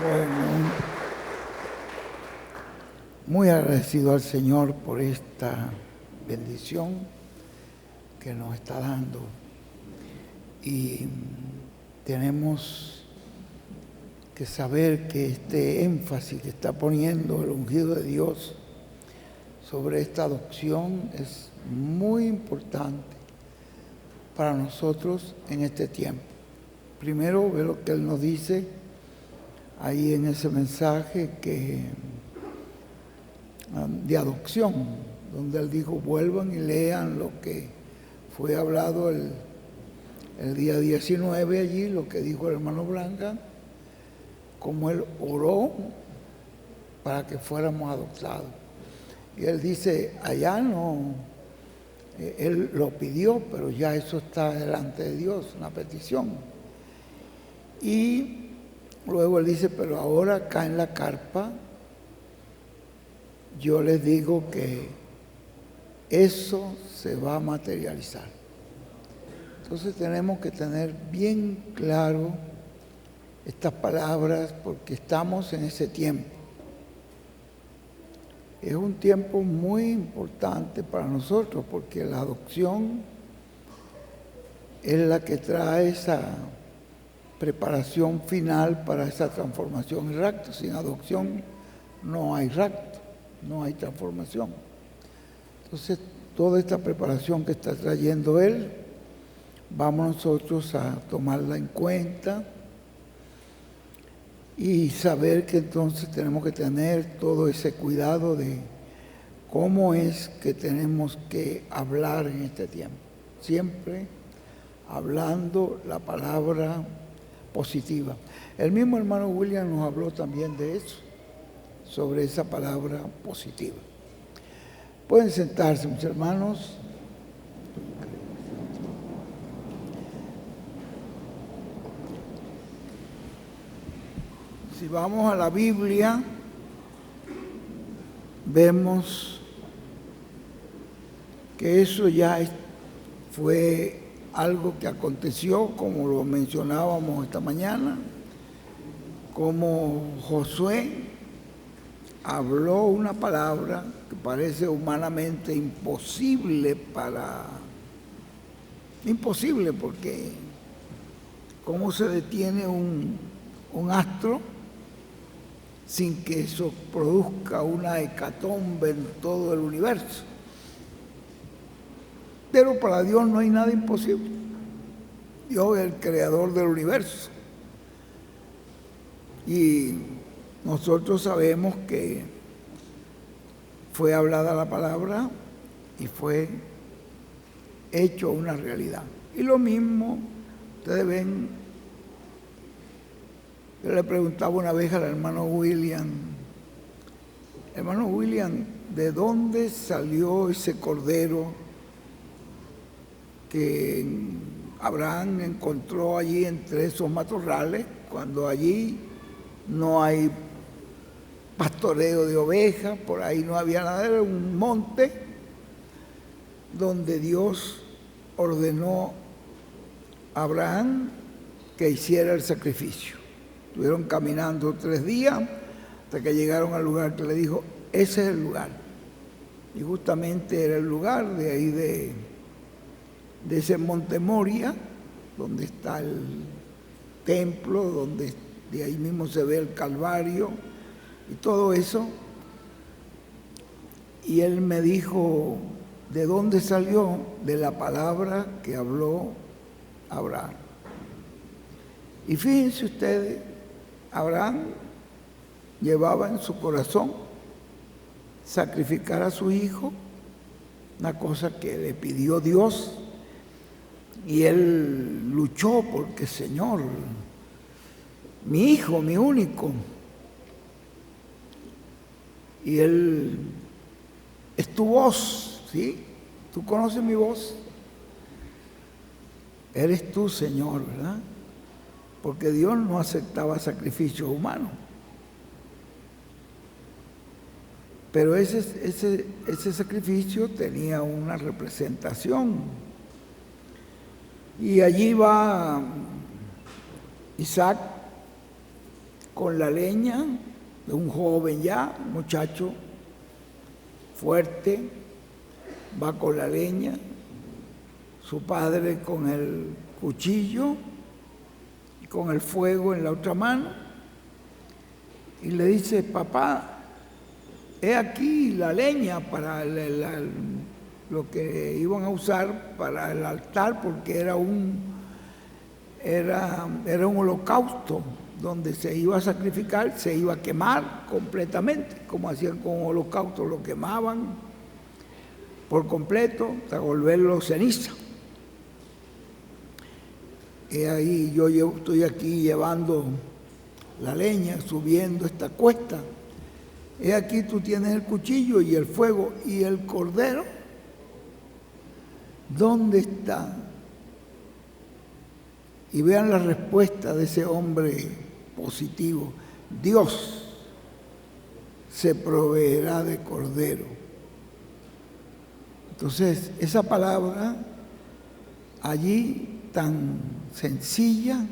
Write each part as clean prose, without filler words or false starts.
Bueno, muy agradecido al Señor por esta bendición que nos está dando. Y tenemos que saber que este énfasis que está poniendo el ungido de Dios sobre esta adopción es muy importante para nosotros en este tiempo. Primero, ve lo que Él nos dice ahí en ese mensaje de adopción, donde Él dijo: vuelvan y lean lo que fue hablado el día 19 allí, lo que dijo el hermano Blanca, cómo Él oró para que fuéramos adoptados. Y Él dice, allá no, Él lo pidió, pero ya eso está delante de Dios, una petición. Y luego Él dice, pero ahora acá en la carpa, yo les digo que eso se va a materializar. Entonces tenemos que tener bien claro estas palabras porque estamos en ese tiempo. Es un tiempo muy importante para nosotros porque la adopción es la que trae esa preparación final para esa transformación y rapto. Sin adopción no hay rapto, no hay transformación. Entonces, toda esta preparación que está trayendo Él, vamos nosotros a tomarla en cuenta y saber que entonces tenemos que tener todo ese cuidado de cómo es que tenemos que hablar en este tiempo. Siempre hablando la palabra positiva. El mismo hermano William nos habló también de eso, sobre esa palabra positiva. Pueden sentarse, mis hermanos. Si vamos a la Biblia, vemos que eso ya fue algo que aconteció, como lo mencionábamos esta mañana, como Josué habló una palabra que parece humanamente imposible porque ¿cómo se detiene un astro sin que eso produzca una hecatombe en todo el universo? Pero para Dios no hay nada imposible. Dios es el creador del universo. Y nosotros sabemos que fue hablada la palabra y fue hecho una realidad. Y lo mismo, ustedes ven, yo le preguntaba una vez al hermano William, ¿de dónde salió ese cordero que Abraham encontró allí entre esos matorrales, cuando allí no hay pastoreo de ovejas, por ahí no había nada, era un monte donde Dios ordenó a Abraham que hiciera el sacrificio? Estuvieron caminando 3 días hasta que llegaron al lugar que le dijo, ese es el lugar. Y justamente era el lugar de ahí de ese monte Moria, donde está el templo, donde de ahí mismo se ve el Calvario y todo eso. Y él me dijo, ¿de dónde salió? De la palabra que habló Abraham. Y fíjense ustedes, Abraham llevaba en su corazón sacrificar a su hijo, una cosa que le pidió Dios, y él luchó porque, Señor, mi hijo, mi único. Y él, es tu voz, ¿sí? Tú conoces mi voz. Eres tú, Señor, ¿verdad? Porque Dios no aceptaba sacrificios humanos. Pero ese sacrificio tenía una representación. Y allí va Isaac con la leña de un joven ya, un muchacho fuerte, va con la leña, su padre con el cuchillo y con el fuego en la otra mano, y le dice: papá, he aquí la leña para lo que iban a usar para el altar, porque era un holocausto donde se iba a sacrificar, se iba a quemar completamente, como hacían con holocausto, lo quemaban por completo hasta volverlo ceniza. Y ahí yo estoy aquí llevando la leña, subiendo esta cuesta. He aquí tú tienes el cuchillo y el fuego y el cordero. ¿Dónde está? Y vean la respuesta de ese hombre positivo: Dios se proveerá de cordero. Entonces, esa palabra allí tan sencilla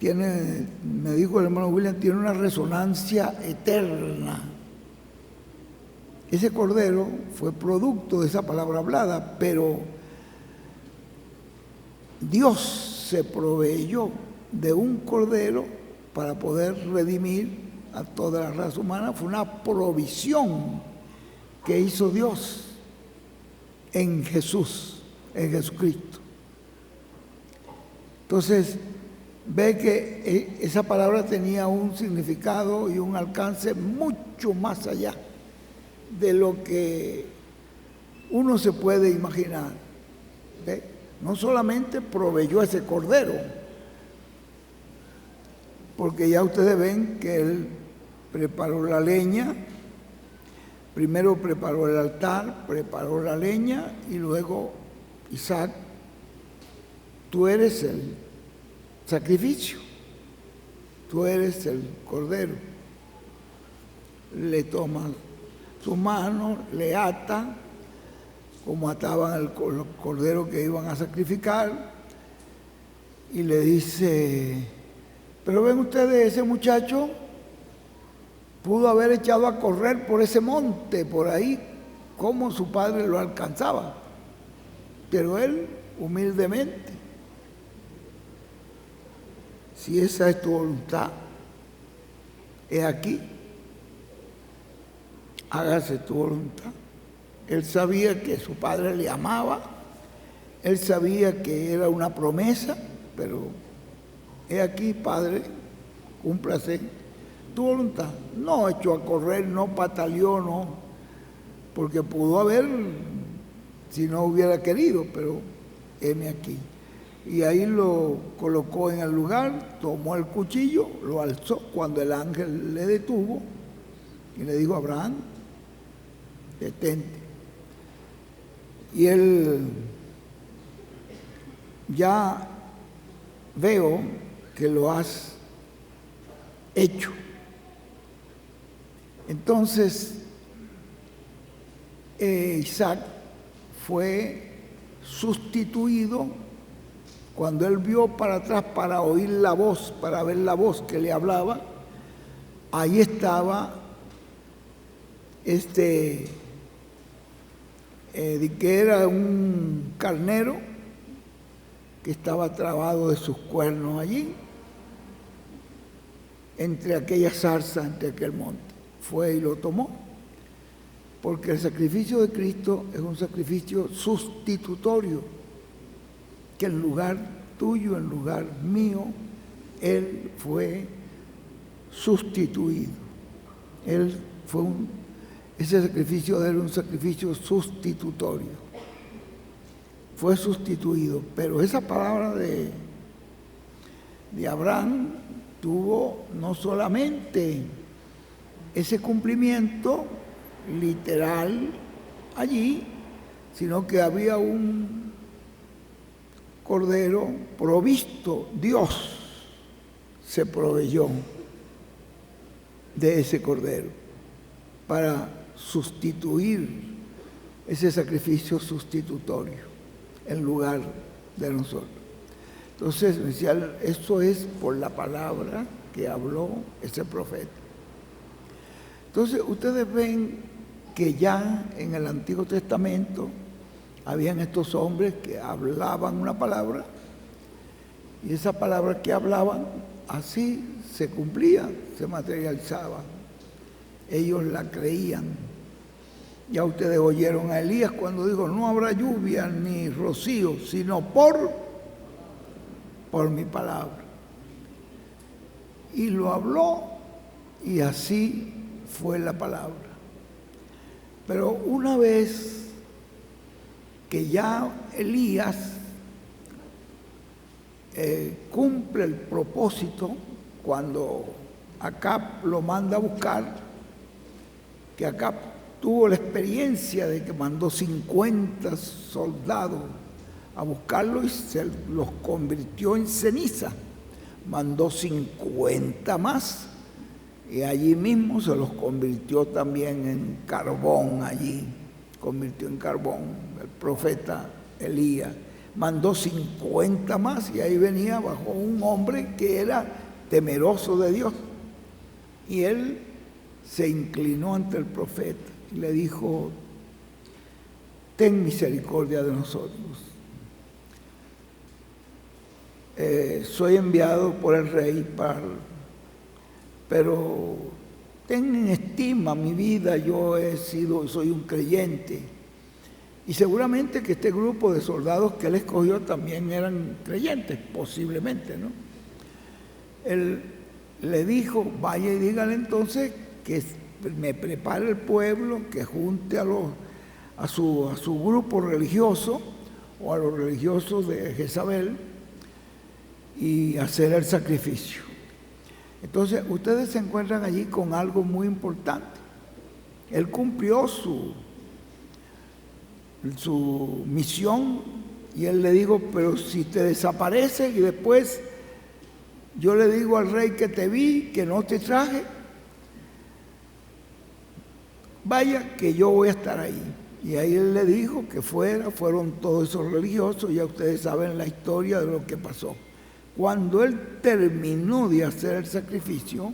me dijo el hermano William, tiene una resonancia eterna. Ese cordero fue producto de esa palabra hablada, pero Dios se proveyó de un cordero para poder redimir a toda la raza humana. Fue una provisión que hizo Dios en Jesús, en Jesucristo. Entonces, ve que esa palabra tenía un significado y un alcance mucho más allá de lo que uno se puede imaginar. ¿Ve? No solamente proveyó ese cordero, porque ya ustedes ven que él preparó la leña, primero preparó el altar, preparó la leña, y luego: Isaac, tú eres el sacrificio, tú eres el cordero. Le toma su mano, le ata, como ataban el cordero que iban a sacrificar, y le dice: pero ven ustedes, ese muchacho pudo haber echado a correr por ese monte, por ahí, como su padre lo alcanzaba, pero él, humildemente: si esa es tu voluntad, he aquí, hágase tu voluntad. Él sabía que su padre le amaba, él sabía que era una promesa, pero he aquí, Padre, cúmplase tu voluntad. No echó a correr, no pataleó, no, porque pudo haber, si no hubiera querido, pero heme aquí. Y ahí lo colocó en el lugar, tomó el cuchillo, lo alzó cuando el ángel le detuvo y le dijo: Abraham, detente. Y él: ya veo que lo has hecho. Entonces, Isaac fue sustituido cuando él vio para atrás para oír la voz, para ver la voz que le hablaba. Ahí estaba que era un carnero que estaba trabado de sus cuernos allí, entre aquella zarza, entre aquel monte. Fue y lo tomó, porque el sacrificio de Cristo es un sacrificio sustitutorio, que en lugar tuyo, en lugar mío, Él fue sustituido. Ese sacrificio era un sacrificio sustitutorio. Fue sustituido, pero esa palabra de Abraham tuvo no solamente ese cumplimiento literal allí, sino que había un cordero provisto. Dios se proveyó de ese cordero para sustituir ese sacrificio sustitutorio en lugar de nosotros. Entonces me decía, eso es por la palabra que habló ese profeta. Entonces ustedes ven que ya en el Antiguo Testamento habían estos hombres que hablaban una palabra y esa palabra que hablaban así se cumplía, se materializaba. Ellos la creían. Ya ustedes oyeron a Elías cuando dijo, no habrá lluvia ni rocío, sino por mi palabra. Y lo habló y así fue la palabra. Pero una vez que ya Elías cumple el propósito, cuando Acab lo manda a buscar, que Acab tuvo la experiencia de que mandó 50 soldados a buscarlo y se los convirtió en ceniza. Mandó 50 más y allí mismo se los convirtió también en carbón allí. Convirtió en carbón el profeta Elías. Mandó 50 más y ahí venía bajo un hombre que era temeroso de Dios. Y él se inclinó ante el profeta y le dijo, ten misericordia de nosotros. Soy enviado por el rey, pero ten en estima mi vida, soy un creyente. Y seguramente que este grupo de soldados que él escogió también eran creyentes, posiblemente, ¿no? Él le dijo, vaya y dígale entonces que me prepare el pueblo, que junte a su grupo religioso o a los religiosos de Jezabel y hacer el sacrificio. Entonces, ustedes se encuentran allí con algo muy importante. Él cumplió su misión y él le dijo, pero si te desapareces y después yo le digo al rey que te vi, que no te traje, vaya que yo voy a estar ahí. Y ahí él le dijo que fueron todos esos religiosos, ya ustedes saben la historia de lo que pasó. Cuando él terminó de hacer el sacrificio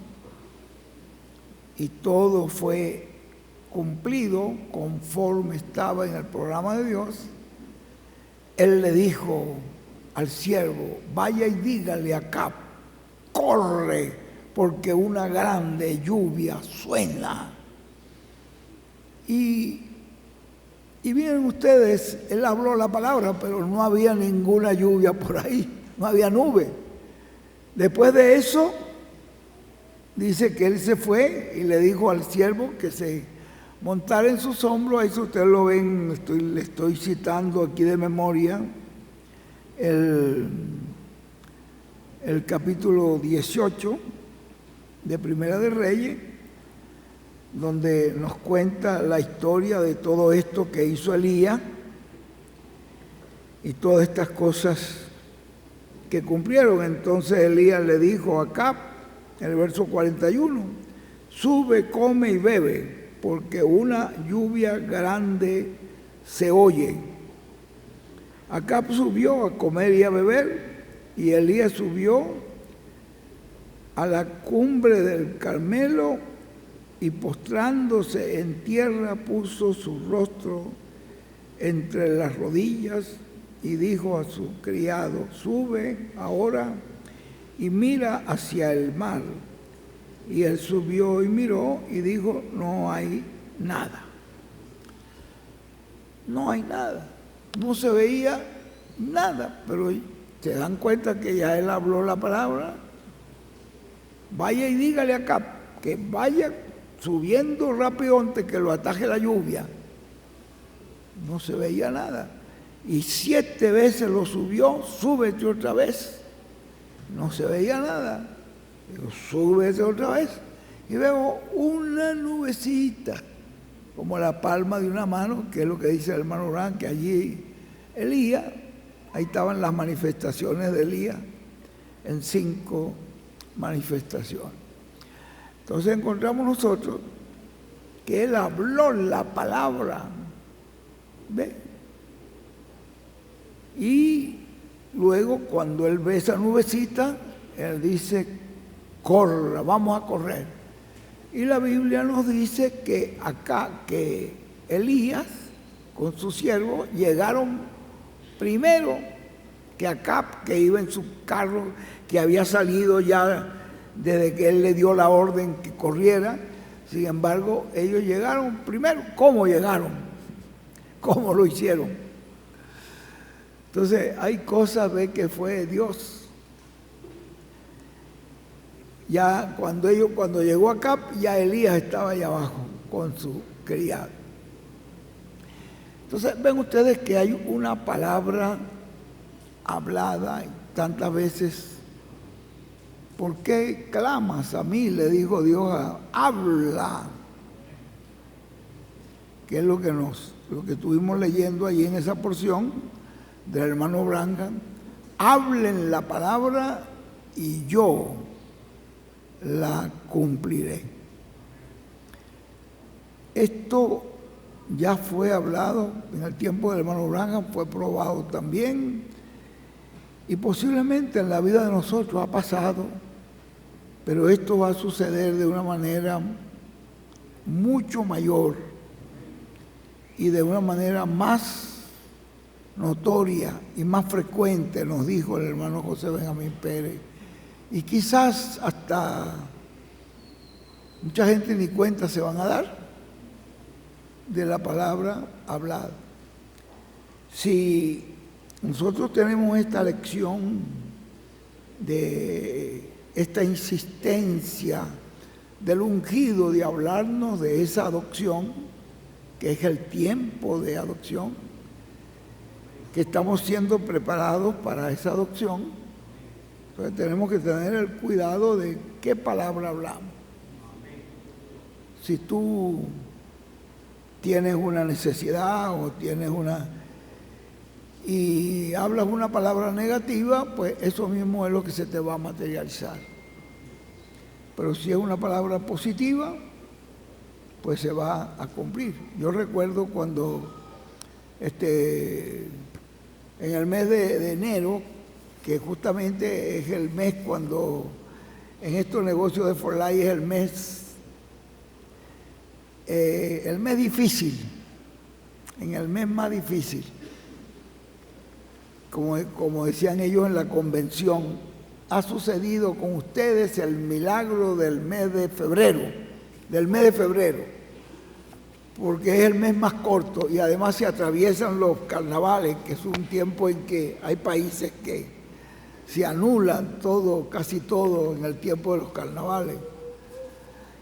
y todo fue cumplido conforme estaba en el programa de Dios, él le dijo al siervo, vaya y dígale a Acab, corre, porque una grande lluvia suena. Y miren ustedes, él habló la palabra, pero no había ninguna lluvia por ahí, no había nube. Después de eso, dice que él se fue y le dijo al siervo que se montara en sus hombros. Eso ustedes lo ven, le estoy citando aquí de memoria el capítulo 18 de Primera de Reyes, donde nos cuenta la historia de todo esto que hizo Elías y todas estas cosas que cumplieron. Entonces Elías le dijo a Acab, en el verso 41, sube, come y bebe, porque una lluvia grande se oye. Acab subió a comer y a beber, y Elías subió a la cumbre del Carmelo y postrándose en tierra puso su rostro entre las rodillas y dijo a su criado, sube ahora y mira hacia el mar. Y él subió y miró y dijo, no hay nada. No hay nada. No se veía nada, pero se dan cuenta que ya él habló la palabra. Vaya y dígale acá que vaya subiendo rápido antes que lo ataje la lluvia. No se veía nada. Y 7 veces lo subió, súbete otra vez. No se veía nada. Digo, súbete otra vez. Y veo una nubecita, como la palma de una mano, que es lo que dice el hermano Orán, que allí Elías, ahí estaban las manifestaciones de Elías, en 5 manifestaciones. Entonces encontramos nosotros que él habló la palabra, ¿ve? Y luego cuando él ve esa nubecita, él dice, corra, vamos a correr. Y la Biblia nos dice que acá, que Elías con su siervo llegaron primero que Acab, que iba en su carro, que había salido ya desde que él le dio la orden que corriera. Sin embargo, ellos llegaron primero. ¿Cómo llegaron? ¿Cómo lo hicieron? Entonces, hay cosas, ve, que fue Dios. Ya cuando llegó Acab, ya Elías estaba allá abajo con su criado. Entonces, ven ustedes que hay una palabra hablada tantas veces. ¿Por qué clamas a mí? Le dijo Dios, habla. Que es lo que estuvimos leyendo allí en esa porción del hermano Branham. Hablen la palabra y yo la cumpliré. Esto ya fue hablado en el tiempo del hermano Branham, fue probado también, y posiblemente en la vida de nosotros ha pasado, pero esto va a suceder de una manera mucho mayor y de una manera más notoria y más frecuente, nos dijo el hermano José Benjamín Pérez, y quizás hasta mucha gente ni cuenta se van a dar de la palabra hablada. Si nosotros tenemos esta lección de esta insistencia del ungido de hablarnos de esa adopción, que es el tiempo de adopción, que estamos siendo preparados para esa adopción, entonces tenemos que tener el cuidado de qué palabra hablamos. Si tú tienes una necesidad o tienes y hablas una palabra negativa, pues eso mismo es lo que se te va a materializar. Pero si es una palabra positiva, pues se va a cumplir. Yo recuerdo cuando en el mes de enero, que justamente es el mes cuando en estos negocios de Forlay es el mes difícil, en el mes más difícil. Como decían ellos en la convención, ha sucedido con ustedes el milagro del mes de febrero, porque es el mes más corto y además se atraviesan los carnavales, que es un tiempo en que hay países que se anulan todo, casi todo en el tiempo de los carnavales.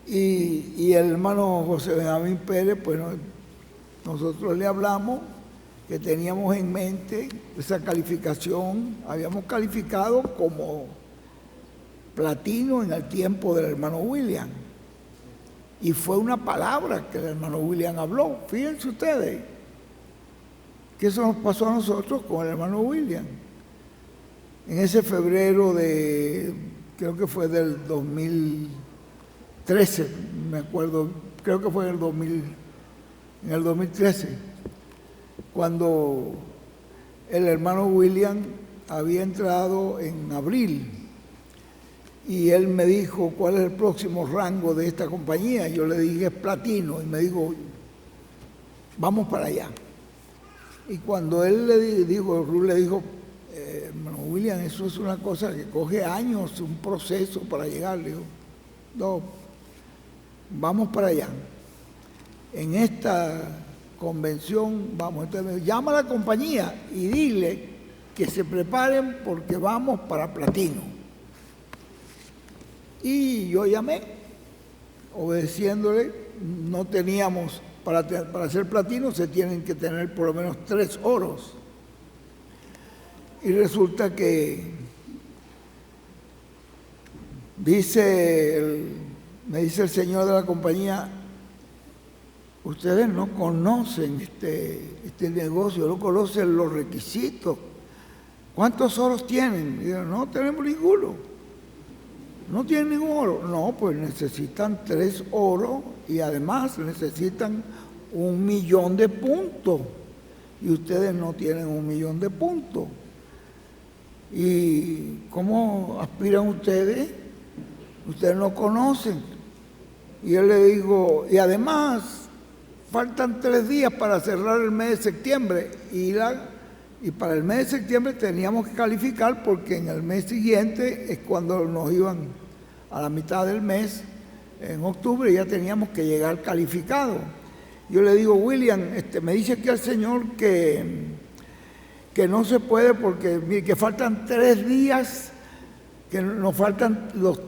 Y el hermano José Benjamín Pérez, pues nosotros le hablamos que teníamos en mente esa calificación, habíamos calificado como platino en el tiempo del hermano William. Y fue una palabra que el hermano William habló. Fíjense ustedes que eso nos pasó a nosotros con el hermano William. En ese febrero creo que fue del 2013, me acuerdo, creo que fue en el 2013, cuando el hermano William había entrado en abril y él me dijo cuál es el próximo rango de esta compañía. Yo le dije es platino y me dijo vamos para allá. Y cuando él le dijo, hermano William, eso es una cosa que coge años, un proceso para llegar. Le digo, no, vamos para allá. En esta convención vamos. Entonces me dijo, llama a la compañía y dile que se preparen porque vamos para platino. Y yo llamé, obedeciéndole. No teníamos, para ser platino se tienen que tener por lo menos 3 oros. Y resulta que me dice el señor de la compañía, ustedes no conocen este negocio, no conocen los requisitos. ¿Cuántos oros tienen? Y yo, no tenemos ninguno. ¿No tienen ningún oro? No, pues necesitan 3 oros y además necesitan 1.000.000 de puntos. Y ustedes no tienen 1.000.000 de puntos. ¿y cómo aspiran ustedes? Ustedes no conocen. Y yo le digo, y además faltan 3 días para cerrar el mes de septiembre y para el mes de septiembre teníamos que calificar porque en el mes siguiente es cuando nos iban a la mitad del mes, en octubre ya teníamos que llegar calificado. Yo le digo, William, me dice aquí el señor que no se puede porque mire, que faltan 3 días, que nos faltan los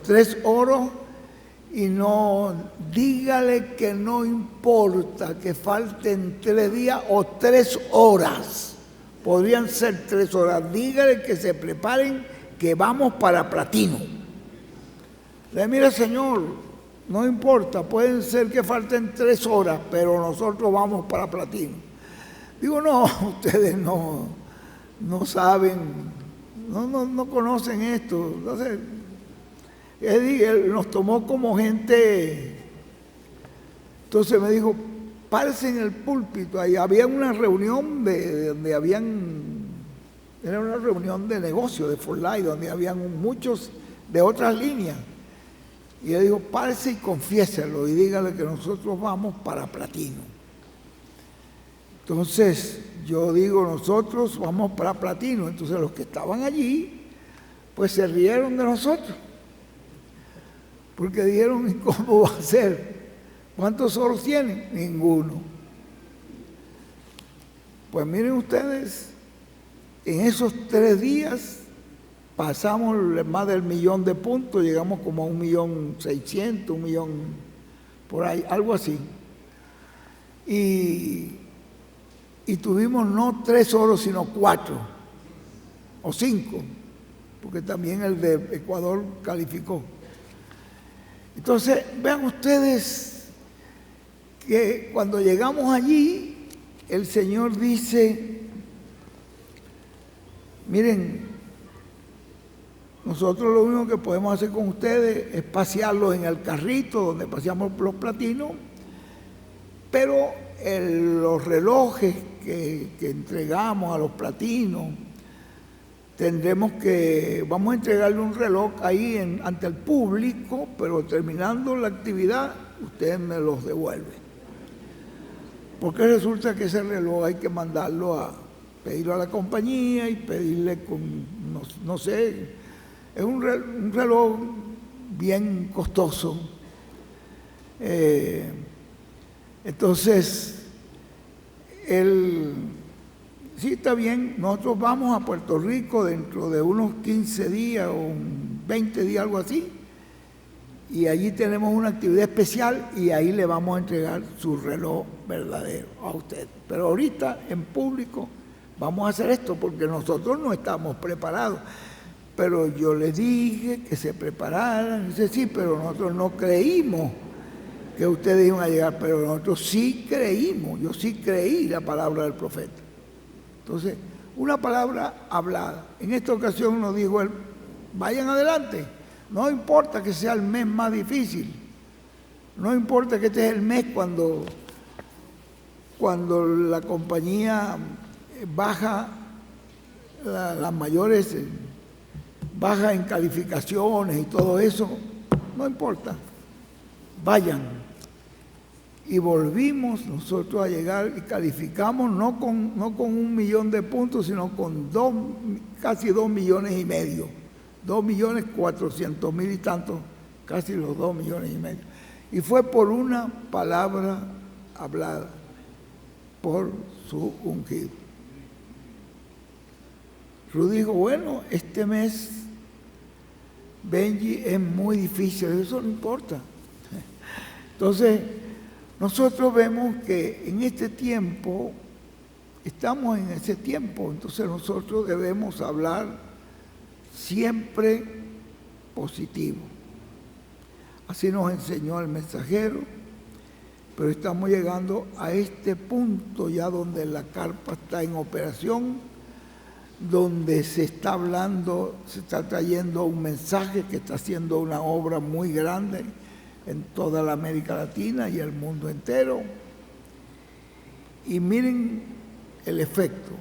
3 oros, y no, dígale que no importa que falten 3 días o 3 horas, podrían ser 3 horas, dígale que se preparen que vamos para platino. Le mira, señor, no importa, pueden ser que falten 3 horas, pero nosotros vamos para platino. Digo, no, ustedes no saben, no conocen esto. Entonces, él nos tomó como gente. Entonces me dijo, párese en el púlpito. Ahí había una reunión era una reunión de negocio de Forlay, donde habían muchos de otras líneas. Y él dijo, párese y confiéselo y dígale que nosotros vamos para platino. Entonces yo digo, nosotros vamos para platino. Entonces los que estaban allí, pues se rieron de nosotros. Porque dijeron, ¿y cómo va a ser? ¿Cuántos oros tienen? Ninguno. Pues miren ustedes, en esos 3 días pasamos más del 1.000.000 de puntos, llegamos como a 1.600.000, 1.000.000, por ahí, algo así. Y tuvimos no 3 oros, sino 4 o 5, porque también el de Ecuador calificó. Entonces, vean ustedes que cuando llegamos allí, el Señor dice, miren, nosotros lo único que podemos hacer con ustedes es pasearlos en el carrito donde paseamos los platinos, pero los relojes que entregamos a los platinos, vamos a entregarle un reloj ahí ante el público, pero terminando la actividad, ustedes me los devuelven. Porque resulta que ese reloj hay que pedirlo a la compañía y pedirle no sé, es un reloj bien costoso. Entonces, sí, está bien, nosotros vamos a Puerto Rico dentro de unos 15 días o 20 días, algo así, y allí tenemos una actividad especial y ahí le vamos a entregar su reloj verdadero a usted. Pero ahorita en público vamos a hacer esto porque nosotros no estamos preparados. Pero yo les dije que se prepararan, dice, sí, pero nosotros no creímos que ustedes iban a llegar, pero nosotros sí creímos, yo sí creí la palabra del profeta. Entonces, una palabra hablada. En esta ocasión nos dijo él, vayan adelante, no importa que sea el mes más difícil, no importa que este es el mes cuando la compañía baja, las mayores baja en calificaciones y todo eso, no importa, vayan. Y volvimos nosotros a llegar y calificamos no con 1.000.000 de puntos, sino con casi 2,5 millones, 2.400.000 y tantos, casi los 2,5 millones. Y fue por una palabra hablada, por su ungido. Ruth dijo, bueno, este mes, Benji, es muy difícil, eso no importa. Entonces, nosotros vemos que en este tiempo, estamos en ese tiempo, entonces nosotros debemos hablar siempre positivo. Así nos enseñó el mensajero, pero estamos llegando a este punto ya donde la carpa está en operación, donde se está hablando, se está trayendo un mensaje que está haciendo una obra muy grande en toda la América Latina y el mundo entero. Y miren el efecto.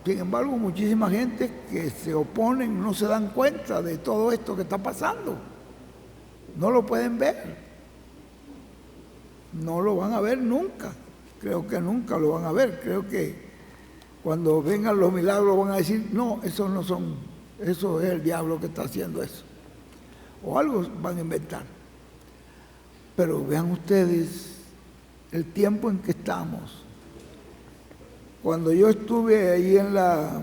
Sin embargo, muchísima gente que se oponen no se dan cuenta de todo esto que está pasando. No lo pueden ver. No lo van a ver nunca. Creo que nunca lo van a ver. Creo que cuando vengan los milagros van a decir, no, esos no son, eso es el diablo que está haciendo eso. O algo van a inventar. Pero vean ustedes el tiempo en que estamos. Cuando yo estuve ahí en la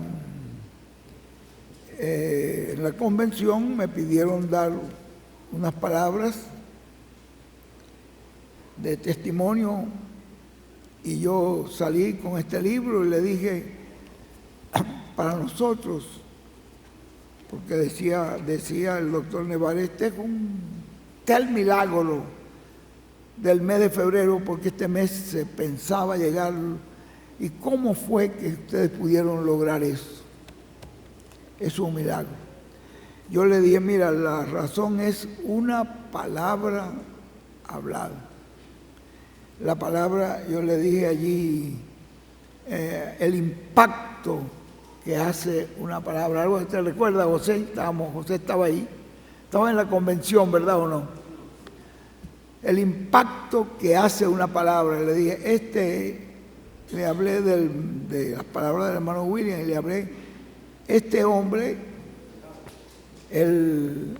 convención, me pidieron dar unas palabras de testimonio y yo salí con este libro y le dije, para nosotros, porque decía el doctor Nevares, este es el milagro del mes de febrero, porque este mes se pensaba llegar. ¿Y cómo fue que ustedes pudieron lograr eso? Es un milagro. Yo le dije, mira, la razón es una palabra hablada. La palabra, yo le dije allí, el impacto que hace una palabra. ¿Algo que te recuerda, José? José estaba ahí. Estaba en la convención, ¿verdad o no? El impacto que hace una palabra. Le dije, le hablé de las palabras del hermano William y le hablé, este hombre, el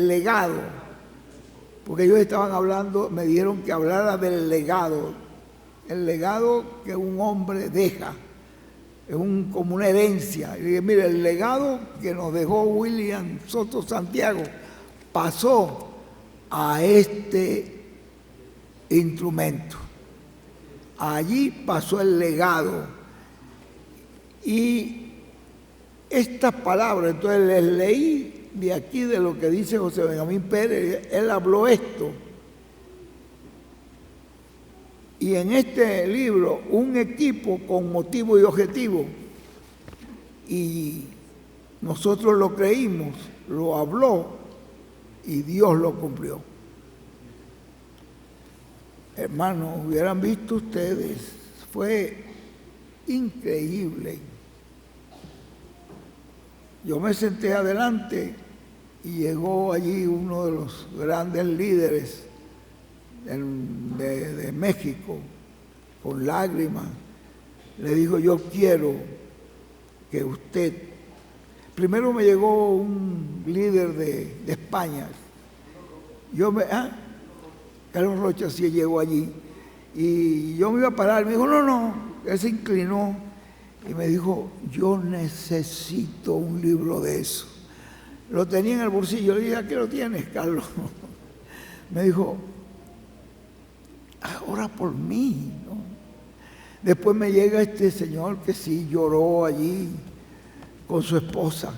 legado, porque ellos estaban hablando, me dijeron que hablara del legado, el legado que un hombre deja, es como una herencia. Y dije, mire, el legado que nos dejó William Soto Santiago pasó a este instrumento. Allí pasó el legado. Y estas palabras, entonces les leí de aquí de lo que dice José Benjamín Pérez, él habló esto. Y en este libro, un equipo con motivo y objetivo. Y nosotros lo creímos, lo habló y Dios lo cumplió. Hermanos, hubieran visto ustedes, fue increíble. Yo me senté adelante y llegó allí uno de los grandes líderes de México, con lágrimas. Le dijo, yo quiero que usted... Primero me llegó un líder de España. Carlos Rocha sí llegó allí. Y yo me iba a parar. Me dijo, no. Él se inclinó y me dijo, yo necesito un libro de eso. Lo tenía en el bolsillo. Le dije, ¿a qué lo tienes, Carlos? Me dijo, ora por mí, ¿no? Después me llega este señor que sí lloró allí con su esposa.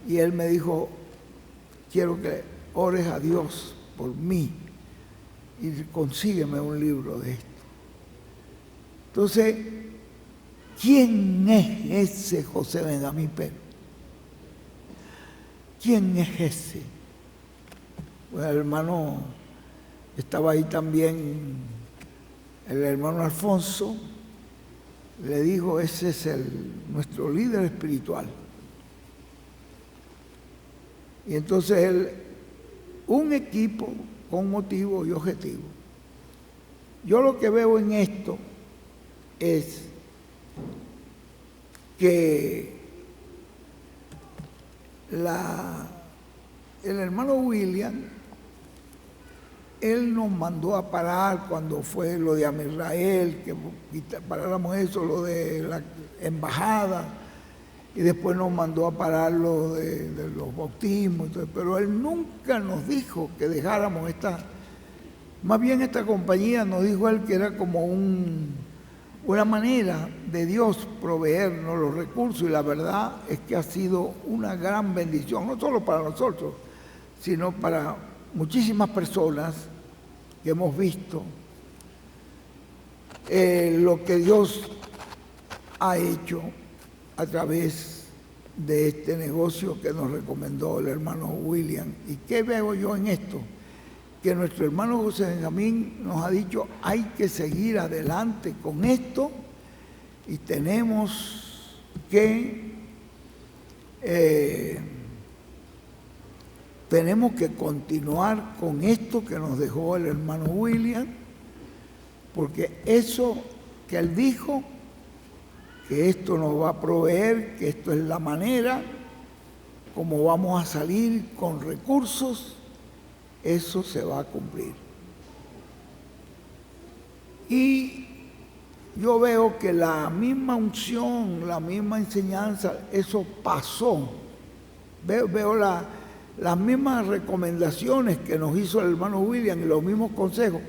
Y él me dijo, quiero que ores a Dios por mí y consígueme un libro de esto. Entonces, ¿quién es ese José Benjamín Pérez? ¿Quién es ese? Pues el hermano, estaba ahí también el hermano Alfonso, le dijo, ese es nuestro líder espiritual. Y entonces un equipo con motivo y objetivo. Yo lo que veo en esto es que el hermano William, él nos mandó a parar cuando fue lo de Amisrael, que paráramos eso, lo de la embajada, y después nos mandó a parar lo de los bautismos, pero él nunca nos dijo que dejáramos más bien esta compañía nos dijo él que era como una manera de Dios proveernos los recursos, y la verdad es que ha sido una gran bendición, no solo para nosotros, sino para muchísimas personas que hemos visto lo que Dios ha hecho a través de este negocio que nos recomendó el hermano William. ¿Y qué veo yo en esto? Que nuestro hermano José Benjamín nos ha dicho, hay que seguir adelante con esto, y tenemos que tenemos que continuar con esto que nos dejó el hermano William, porque eso que él dijo, que esto nos va a proveer, que esto es la manera como vamos a salir con recursos, eso se va a cumplir. Y yo veo que la misma unción, la misma enseñanza, eso pasó. Veo las mismas recomendaciones que nos hizo el hermano William y los mismos consejos,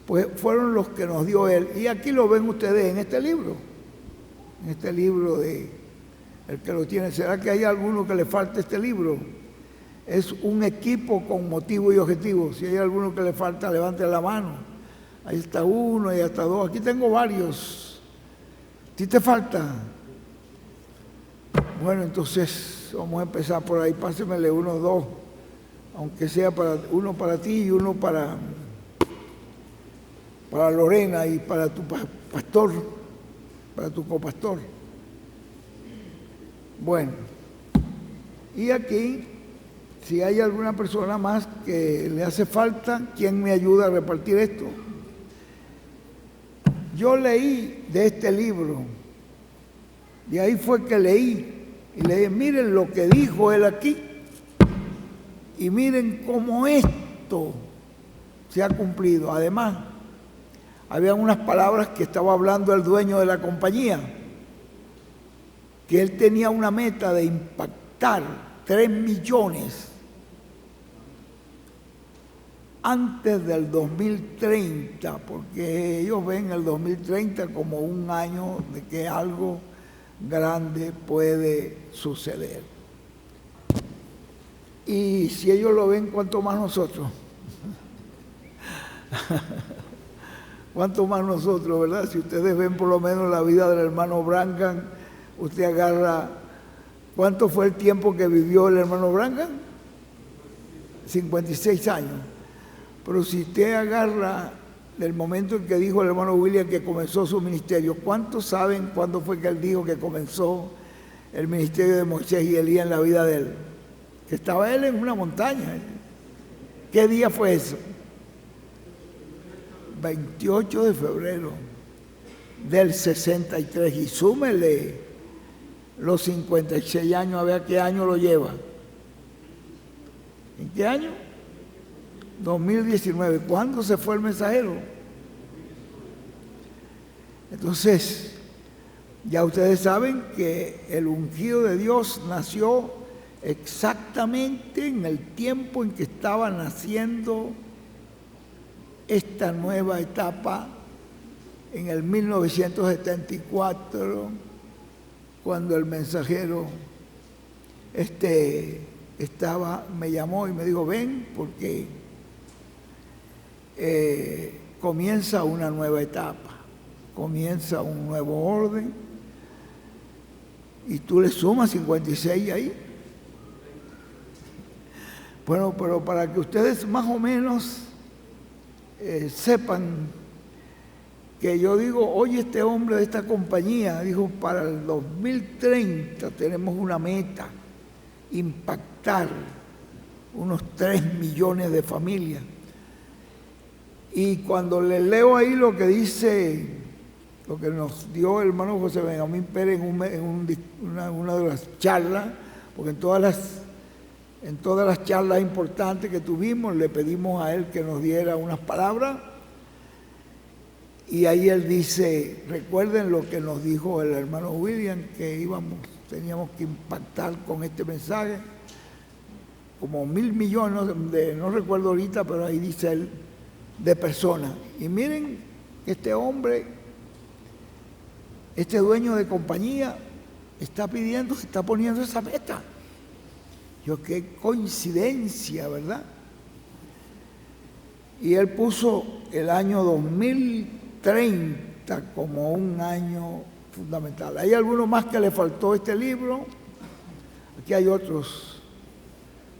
pues fueron los que nos dio él. Y aquí lo ven ustedes en este libro de el que lo tiene. ¿Será que hay alguno que le falta este libro? Es un equipo con motivo y objetivo. Si hay alguno que le falta, levante la mano. Ahí está uno, ahí está dos. Aquí tengo varios. ¿A ti te falta? Bueno, entonces vamos a empezar por ahí. Pásemele unos dos, aunque sea uno para ti y uno para Lorena y para tu pastor, para tu copastor. Bueno, y aquí, si hay alguna persona más que le hace falta, ¿quién me ayuda a repartir esto? Yo leí de este libro, y ahí fue que leí, y leí, miren lo que dijo él aquí, y miren cómo esto se ha cumplido. Además, había unas palabras que estaba hablando el dueño de la compañía, que él tenía una meta de impactar 3 millones antes del 2030, porque ellos ven el 2030 como un año de que algo grande puede suceder. Y si ellos lo ven, ¿cuánto más nosotros? ¿Cuánto más nosotros, verdad? Si ustedes ven por lo menos la vida del hermano Branham, usted agarra, ¿cuánto fue el tiempo que vivió el hermano Branham? 56 años. Pero si usted agarra del momento en que dijo el hermano William que comenzó su ministerio, ¿cuántos saben cuándo fue que él dijo que comenzó el ministerio de Moisés y Elías en la vida de él? Que estaba él en una montaña. ¿Qué día fue eso? 28 de febrero del 63. Y súmele los 56 años, a ver a qué año lo lleva. ¿En qué año? 2019. ¿Cuándo se fue el mensajero? Entonces, ya ustedes saben que el ungido de Dios nació exactamente en el tiempo en que estaba naciendo esta nueva etapa, en el 1974, cuando el mensajero me llamó y me dijo, ven, porque comienza una nueva etapa, comienza un nuevo orden, y tú le sumas 56 ahí. Bueno, pero para que ustedes más o menos sepan que yo digo, oye, este hombre de esta compañía dijo, para el 2030 tenemos una meta, impactar unos 3 millones de familias. Y cuando le leo ahí lo que dice, lo que nos dio el hermano José Benjamín Pérez en una de las charlas, porque en todas las charlas importantes que tuvimos le pedimos a él que nos diera unas palabras, y ahí él dice, recuerden lo que nos dijo el hermano William, que teníamos que impactar con este mensaje como 1.000 millones no recuerdo ahorita, pero ahí dice él, de personas. Y miren, este hombre, este dueño de compañía, está poniendo esa meta. Qué coincidencia, ¿verdad? Y él puso el año 2030 como un año fundamental. ¿Hay alguno más que le faltó este libro? Aquí hay otros,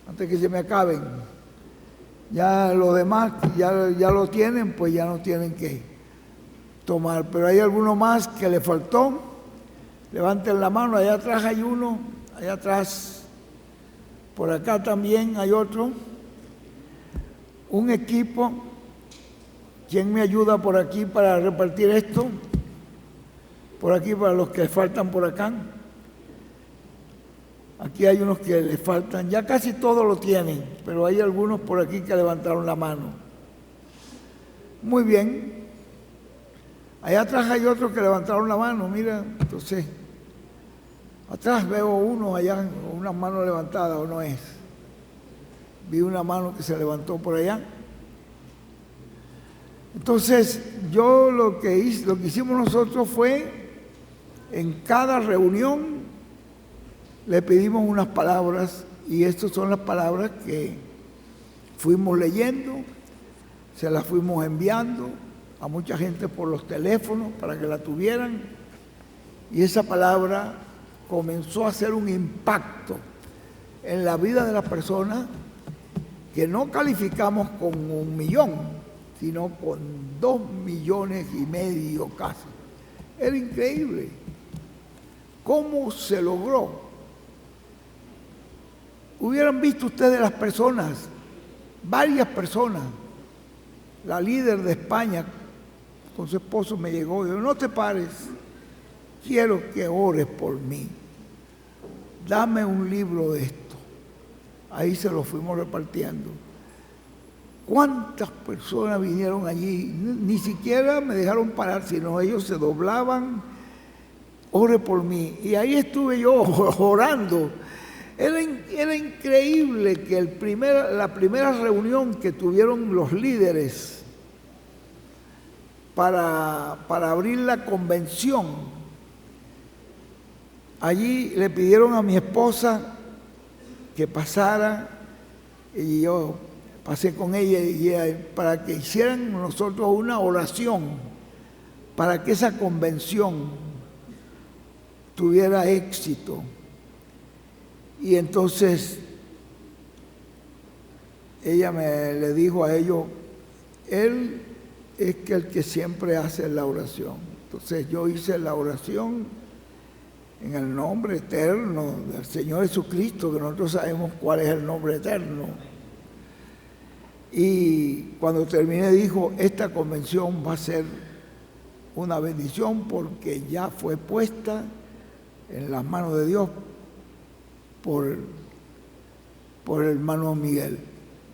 antes que se me acaben. Ya los demás ya lo tienen, pues ya no tienen que tomar. Pero hay alguno más que le faltó. Levanten la mano, allá atrás hay uno, allá atrás, por acá también hay otro. Un equipo. ¿Quién me ayuda por aquí para repartir esto? Por aquí para los que faltan por acá. Aquí hay unos que les faltan, ya casi todos lo tienen, pero hay algunos por aquí que levantaron la mano. Muy bien. Allá atrás hay otros que levantaron la mano, mira, entonces, atrás veo uno allá, una mano levantada, ¿o no es? Vi una mano que se levantó por allá. Entonces, yo lo que hicimos nosotros fue, en cada reunión, le pedimos unas palabras, y estas son las palabras que fuimos leyendo, se las fuimos enviando a mucha gente por los teléfonos para que la tuvieran, y esa palabra comenzó a hacer un impacto en la vida de las personas que no calificamos con 1 millón, sino con 2,5 millones casi. Era increíble. ¿Cómo se logró? Hubieran visto ustedes las personas, varias personas. La líder de España con su esposo me llegó y dijo: no te pares, quiero que ores por mí. Dame un libro de esto. Ahí se lo fuimos repartiendo. ¿Cuántas personas vinieron allí? Ni siquiera me dejaron parar, sino ellos se doblaban: ore por mí. Y ahí estuve yo orando. Era increíble que la primera reunión que tuvieron los líderes para abrir la convención, allí le pidieron a mi esposa que pasara, y yo pasé con ella para que hicieran nosotros una oración para que esa convención tuviera éxito. Y entonces ella le dijo a ellos: él es el que siempre hace la oración. Entonces yo hice la oración en el nombre eterno del Señor Jesucristo, que nosotros sabemos cuál es el nombre eterno. Y cuando terminé dijo: esta convención va a ser una bendición porque ya fue puesta en las manos de Dios por el hermano Miguel,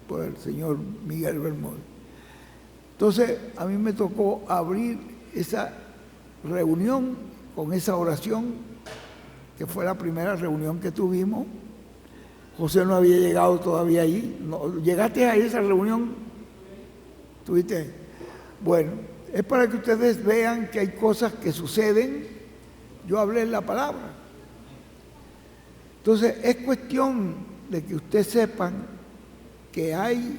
por el señor Miguel Bermúdez. Entonces a mí me tocó abrir esa reunión con esa oración, que fue la primera reunión que tuvimos. José no había llegado todavía ahí. ¿No? ¿Llegaste a esa reunión? ¿Tuviste? Bueno, es para que ustedes vean que hay cosas que suceden. Yo hablé la palabra. Entonces, es cuestión de que ustedes sepan que hay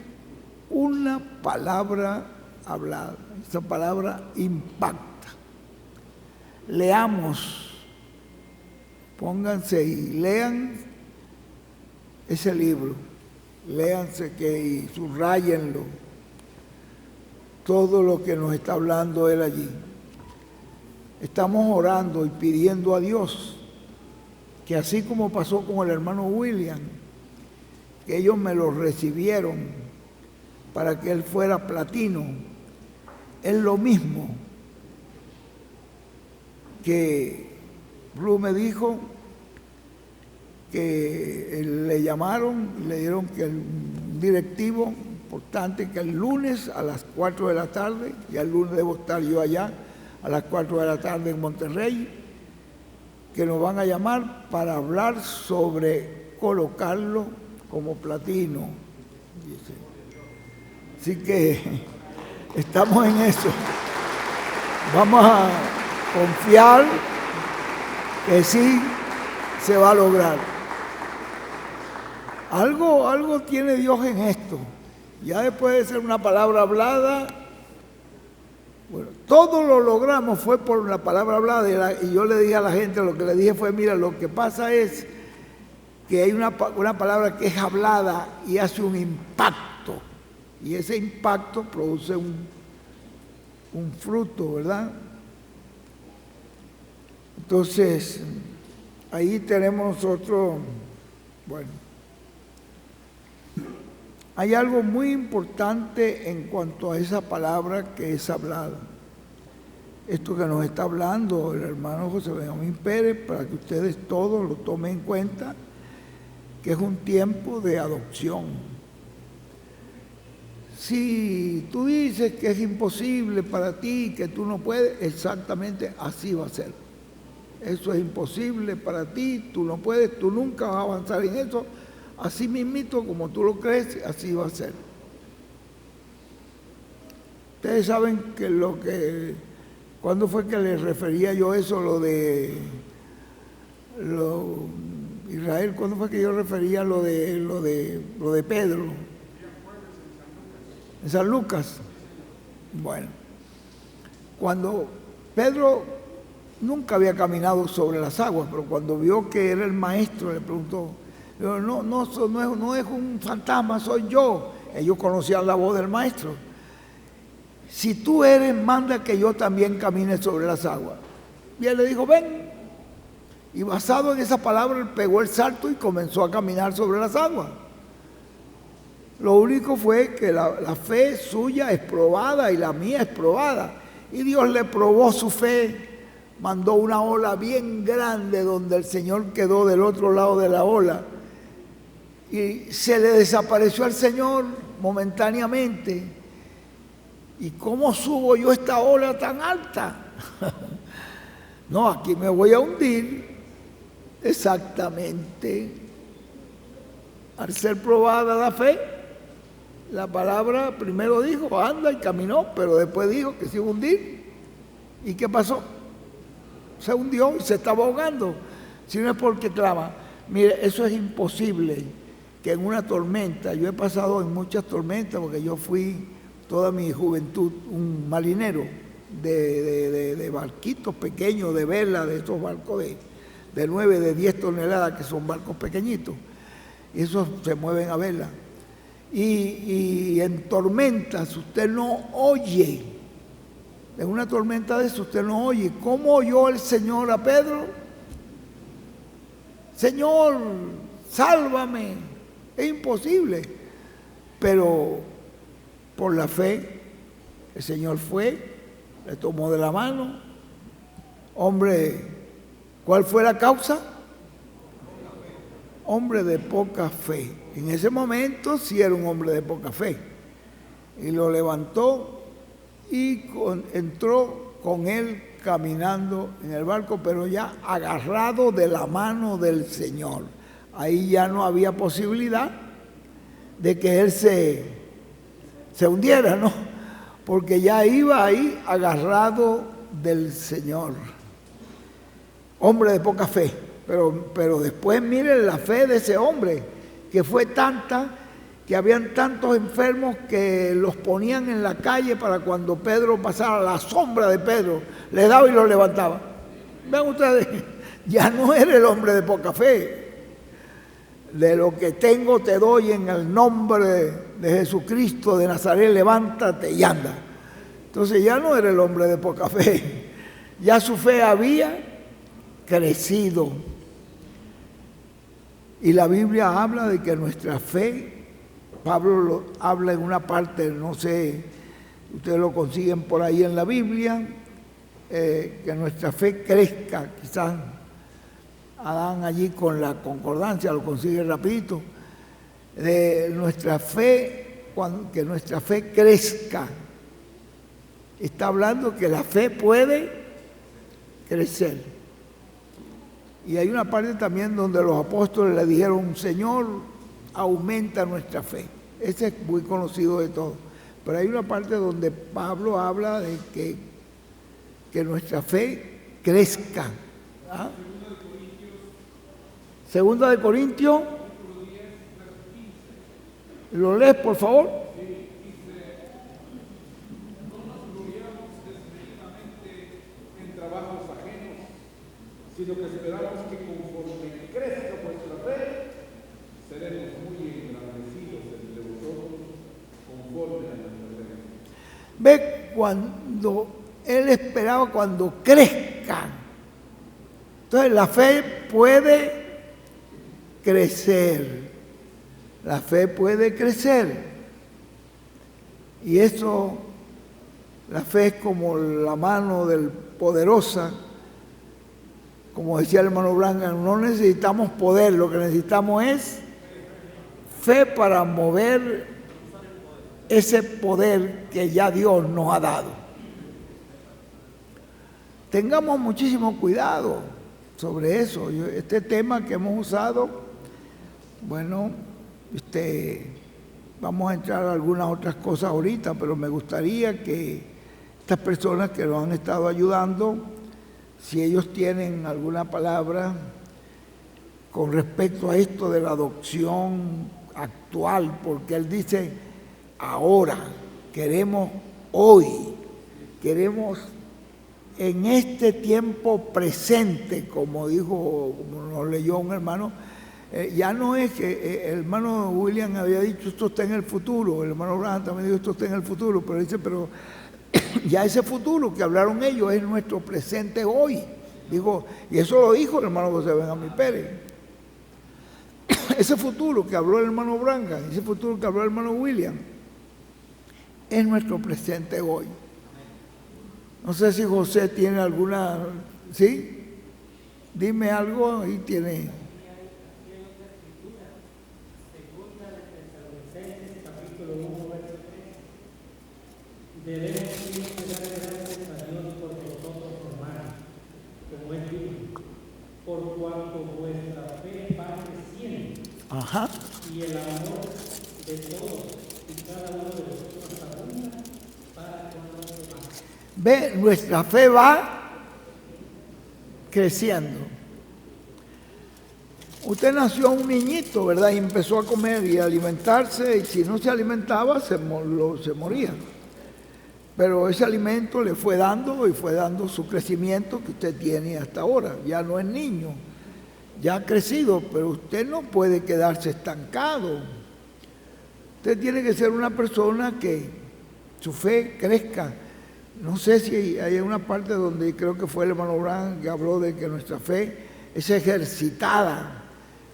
una palabra hablada. Esa palabra impacta. Leamos, pónganse y lean ese libro. Léanse y subrayenlo. Todo lo que nos está hablando él allí. Estamos orando y pidiendo a Dios que, así como pasó con el hermano William, que ellos me lo recibieron para que él fuera platino, es lo mismo que Blue me dijo, que le llamaron y le dieron que un directivo importante, que el lunes a las 4 de la tarde, ya el lunes debo estar yo allá a las 4 de la tarde en Monterrey, que nos van a llamar para hablar sobre colocarlo como platino. Así que estamos en eso. Vamos a confiar que sí se va a lograr. Algo tiene Dios en esto. Ya después de ser una palabra hablada, bueno, todo lo logramos fue por la palabra hablada, y yo le dije a la gente, lo que le dije fue: mira, lo que pasa es que hay una palabra que es hablada y hace un impacto, y ese impacto produce un fruto, ¿verdad? Entonces, ahí tenemos nosotros, bueno, hay algo muy importante en cuanto a esa palabra que es hablada. Esto que nos está hablando el hermano José Benjamín Pérez, para que ustedes todos lo tomen en cuenta, que es un tiempo de adopción. Si tú dices que es imposible para ti, que tú no puedes, exactamente así va a ser. Eso es imposible para ti, tú no puedes, tú nunca vas a avanzar en eso. Así mismito, como tú lo crees, así va a ser. Ustedes saben ¿cuándo fue que les refería yo eso, Israel? ¿Cuándo fue que yo refería lo de Pedro? En San Lucas. Bueno, cuando Pedro nunca había caminado sobre las aguas, pero cuando vio que era el maestro, le preguntó, no es un fantasma, soy yo. Ellos conocían la voz del maestro. Si tú eres, manda que yo también camine sobre las aguas. Y él le dijo, ven. Y basado en esa palabra, él pegó el salto y comenzó a caminar sobre las aguas. Lo único fue que la fe suya es probada y la mía es probada. Y Dios le probó su fe. Mandó una ola bien grande donde el Señor quedó del otro lado de la ola. Y se le desapareció al Señor momentáneamente. ¿Y cómo subo yo esta ola tan alta? No, aquí me voy a hundir. Exactamente. Al ser probada la fe, la palabra primero dijo, anda, y caminó, pero después dijo que se iba a hundir. ¿Y qué pasó? Se hundió y se estaba ahogando. Si no es porque clama. Mire, eso es imposible, que en una tormenta, yo he pasado en muchas tormentas, porque yo fui toda mi juventud un marinero de barquitos pequeños, de vela, de estos barcos de 9, de 10 toneladas, que son barcos pequeñitos. Y esos se mueven a vela. Y en tormentas usted no oye. En una tormenta de eso usted no oye. ¿Cómo oyó el Señor a Pedro? Señor, sálvame. Es imposible. Pero por la fe, el Señor fue, le tomó de la mano. Hombre, ¿cuál fue la causa? Hombre de poca fe. En ese momento sí era un hombre de poca fe. Y lo levantó y entró con él caminando en el barco, pero ya agarrado de la mano del Señor. Ahí ya no había posibilidad de que él se hundiera, ¿no? Porque ya iba ahí agarrado del Señor. Hombre de poca fe. Pero después miren la fe de ese hombre, que fue tanta que habían tantos enfermos que los ponían en la calle para cuando Pedro pasara, la sombra de Pedro le daba y los levantaba. Vean ustedes, ya no era el hombre de poca fe. De lo que tengo te doy en el nombre de Jesucristo de Nazaret, levántate y anda. Entonces ya no era el hombre de poca fe, ya su fe había crecido. Y la Biblia habla de que nuestra fe, Pablo lo habla en una parte, no sé, ustedes lo consiguen por ahí en la Biblia, que nuestra fe crezca. Quizás Adán allí con la concordancia lo consigue rapidito, de nuestra fe, que nuestra fe crezca. Está hablando que la fe puede crecer. Y hay una parte también donde los apóstoles le dijeron, Señor, aumenta nuestra fe. Ese es muy conocido de todos. Pero hay una parte donde Pablo habla de que nuestra fe crezca. ¿Ah? Segunda de Corintios. ¿Lo lees, por favor? Sino que esperamos que conforme crezca vuestra fe, seremos muy engrandecidos entre vosotros conforme a nuestra fe. Ve, cuando él esperaba cuando crezcan. Entonces la fe puede crecer, la fe puede crecer. Y eso, la fe es como la mano del poderosa, como decía el hermano Blanca, no necesitamos poder, lo que necesitamos es fe para mover ese poder que ya Dios nos ha dado. Tengamos muchísimo cuidado sobre eso. Este tema que hemos usado, bueno, vamos a entrar a algunas otras cosas ahorita, pero me gustaría que estas personas que nos han estado ayudando, si ellos tienen alguna palabra con respecto a esto de la adopción actual, porque él dice ahora, queremos hoy, queremos en este tiempo presente, como dijo, como nos leyó un hermano, ya no es que el hermano William había dicho esto está en el futuro, el hermano Abraham también dijo esto está en el futuro, pero dice, pero ya ese futuro que hablaron ellos es nuestro presente hoy. Digo, y eso lo dijo el hermano José Benjamín Pérez. Ese futuro que habló el hermano Branca, ese futuro que habló el hermano William, es nuestro presente hoy. No sé si José tiene alguna, ¿sí? Dime algo, ahí tiene. Debemos siempre dar gracias a Dios por vosotros, hermanos, como Él dijo, por cuanto vuestra fe va creciendo. Ajá. Y el amor de todos y cada uno de vosotros abunda para con los demás. Ve, nuestra fe va creciendo. Usted nació un niñito, ¿verdad? Y empezó a comer y a alimentarse, y si no se alimentaba, se moría. Pero ese alimento le fue dando y fue dando su crecimiento que usted tiene hasta ahora. Ya no es niño, ya ha crecido, pero usted no puede quedarse estancado. Usted tiene que ser una persona que su fe crezca. No sé si hay una parte donde creo que fue el hermano Branham que habló de que nuestra fe es ejercitada,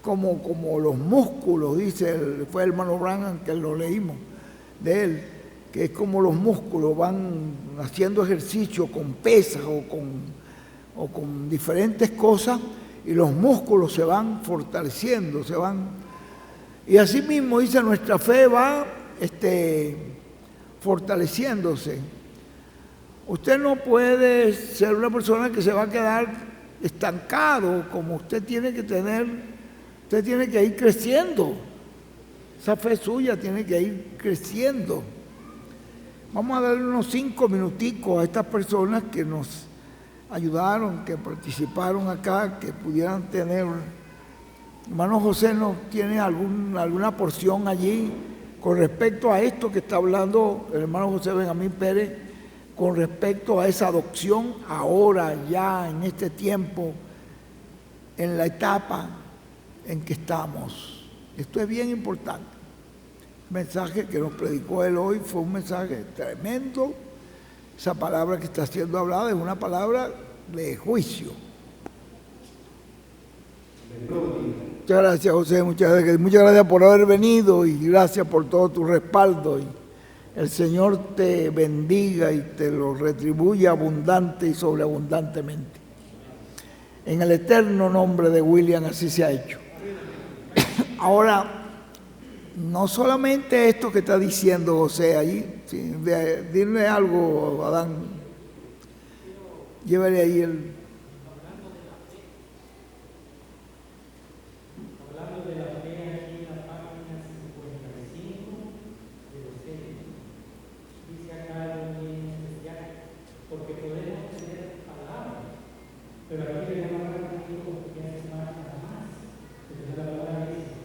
como los músculos, fue el hermano Branham que lo leímos de él, que es como los músculos van haciendo ejercicio con pesas o con diferentes cosas y los músculos se van fortaleciendo, y así mismo dice nuestra fe va fortaleciéndose. Usted no puede ser una persona que se va a quedar estancado, como usted tiene que ir creciendo. Esa fe suya tiene que ir creciendo. Vamos a darle unos 5 minuticos a estas personas que nos ayudaron, que participaron acá, que pudieran tener. Hermano José, ¿no tiene alguna porción allí con respecto a esto que está hablando el hermano José Benjamín Pérez, con respecto a esa adopción ahora, ya en este tiempo, en la etapa en que estamos? Esto es bien importante. El mensaje que nos predicó él hoy fue un mensaje tremendo. Esa palabra que está siendo hablada es una palabra de juicio. Muchas gracias, José, muchas gracias por haber venido y gracias por todo tu respaldo. Y el Señor te bendiga y te lo retribuye abundante y sobreabundantemente. En el eterno nombre de William así se ha hecho. Ahora, no solamente esto que está diciendo José allí, sí, dile algo, Adán. Llévale ahí el... Hablando de la fe aquí en la página 55 de los Hechos, dice acá algo bien especial, porque podemos tener palabras, pero aquí le llaman a porque es más nada más. Entonces la palabra dice,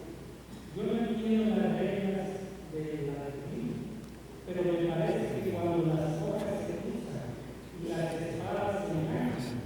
yo no entiendo las reglas de la Biblia, pero me parece que cuando las hojas se usan y las espadas se enganchan,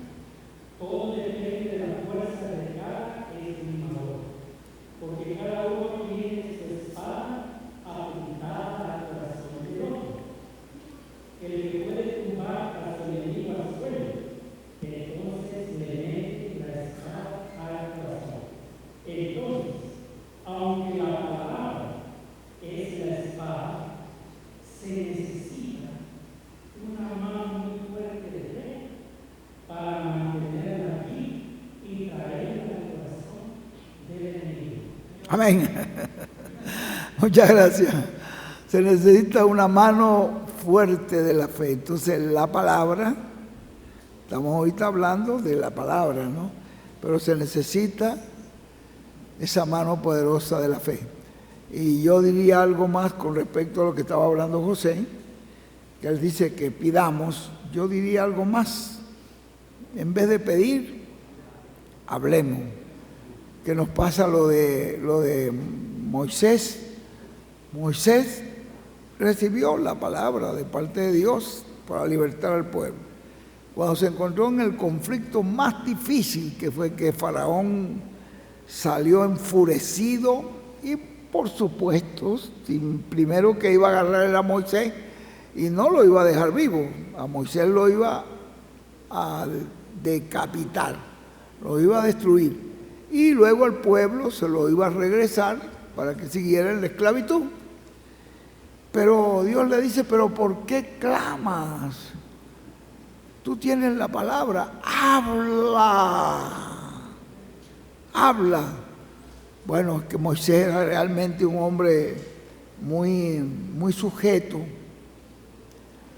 Amén. Muchas gracias. Se necesita una mano fuerte de la fe. Entonces la palabra, estamos ahorita hablando de la palabra, ¿no? Pero se necesita esa mano poderosa de la fe. Y yo diría algo más con respecto a lo que estaba hablando José, que él dice que pidamos. Yo diría algo más. En vez de pedir, hablemos. Que nos pasa lo de Moisés. Moisés recibió la palabra de parte de Dios para libertar al pueblo. Cuando se encontró en el conflicto más difícil, que fue que Faraón salió enfurecido y por supuesto, primero que iba a agarrar a Moisés y no lo iba a dejar vivo, a Moisés lo iba a decapitar, lo iba a destruir y luego al pueblo se lo iba a regresar para que siguiera en la esclavitud. Pero Dios le dice, pero ¿por qué clamas? Tú tienes la palabra, habla. Bueno, es que Moisés era realmente un hombre muy sujeto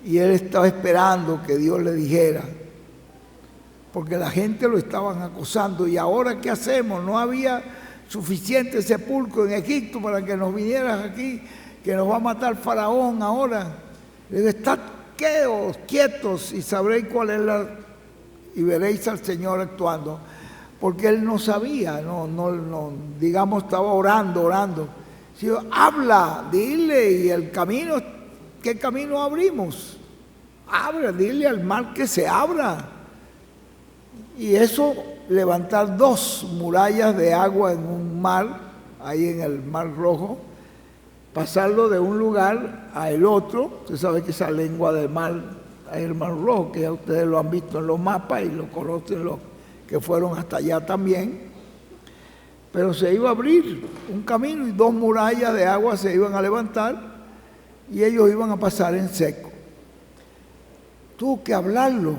y él estaba esperando que Dios le dijera, porque la gente lo estaban acosando. ¿Y ahora qué hacemos? No había suficiente sepulcro en Egipto para que nos vinieras aquí, que nos va a matar Faraón ahora. Le digo, estad quietos y sabréis cuál es y veréis al Señor actuando. Porque él no sabía, digamos, estaba orando. Si habla, dile, y el camino, ¿qué camino abrimos? Abra, dile al mar que se abra. Y eso, levantar 2 murallas de agua en un mar, ahí en el Mar Rojo, pasarlo de un lugar al otro. Usted sabe que esa lengua del mar, hay el Mar Rojo, que ya ustedes lo han visto en los mapas y lo conocen los que fueron hasta allá también. Pero se iba a abrir un camino y 2 murallas de agua se iban a levantar y ellos iban a pasar en seco. Tuvo que hablarlo.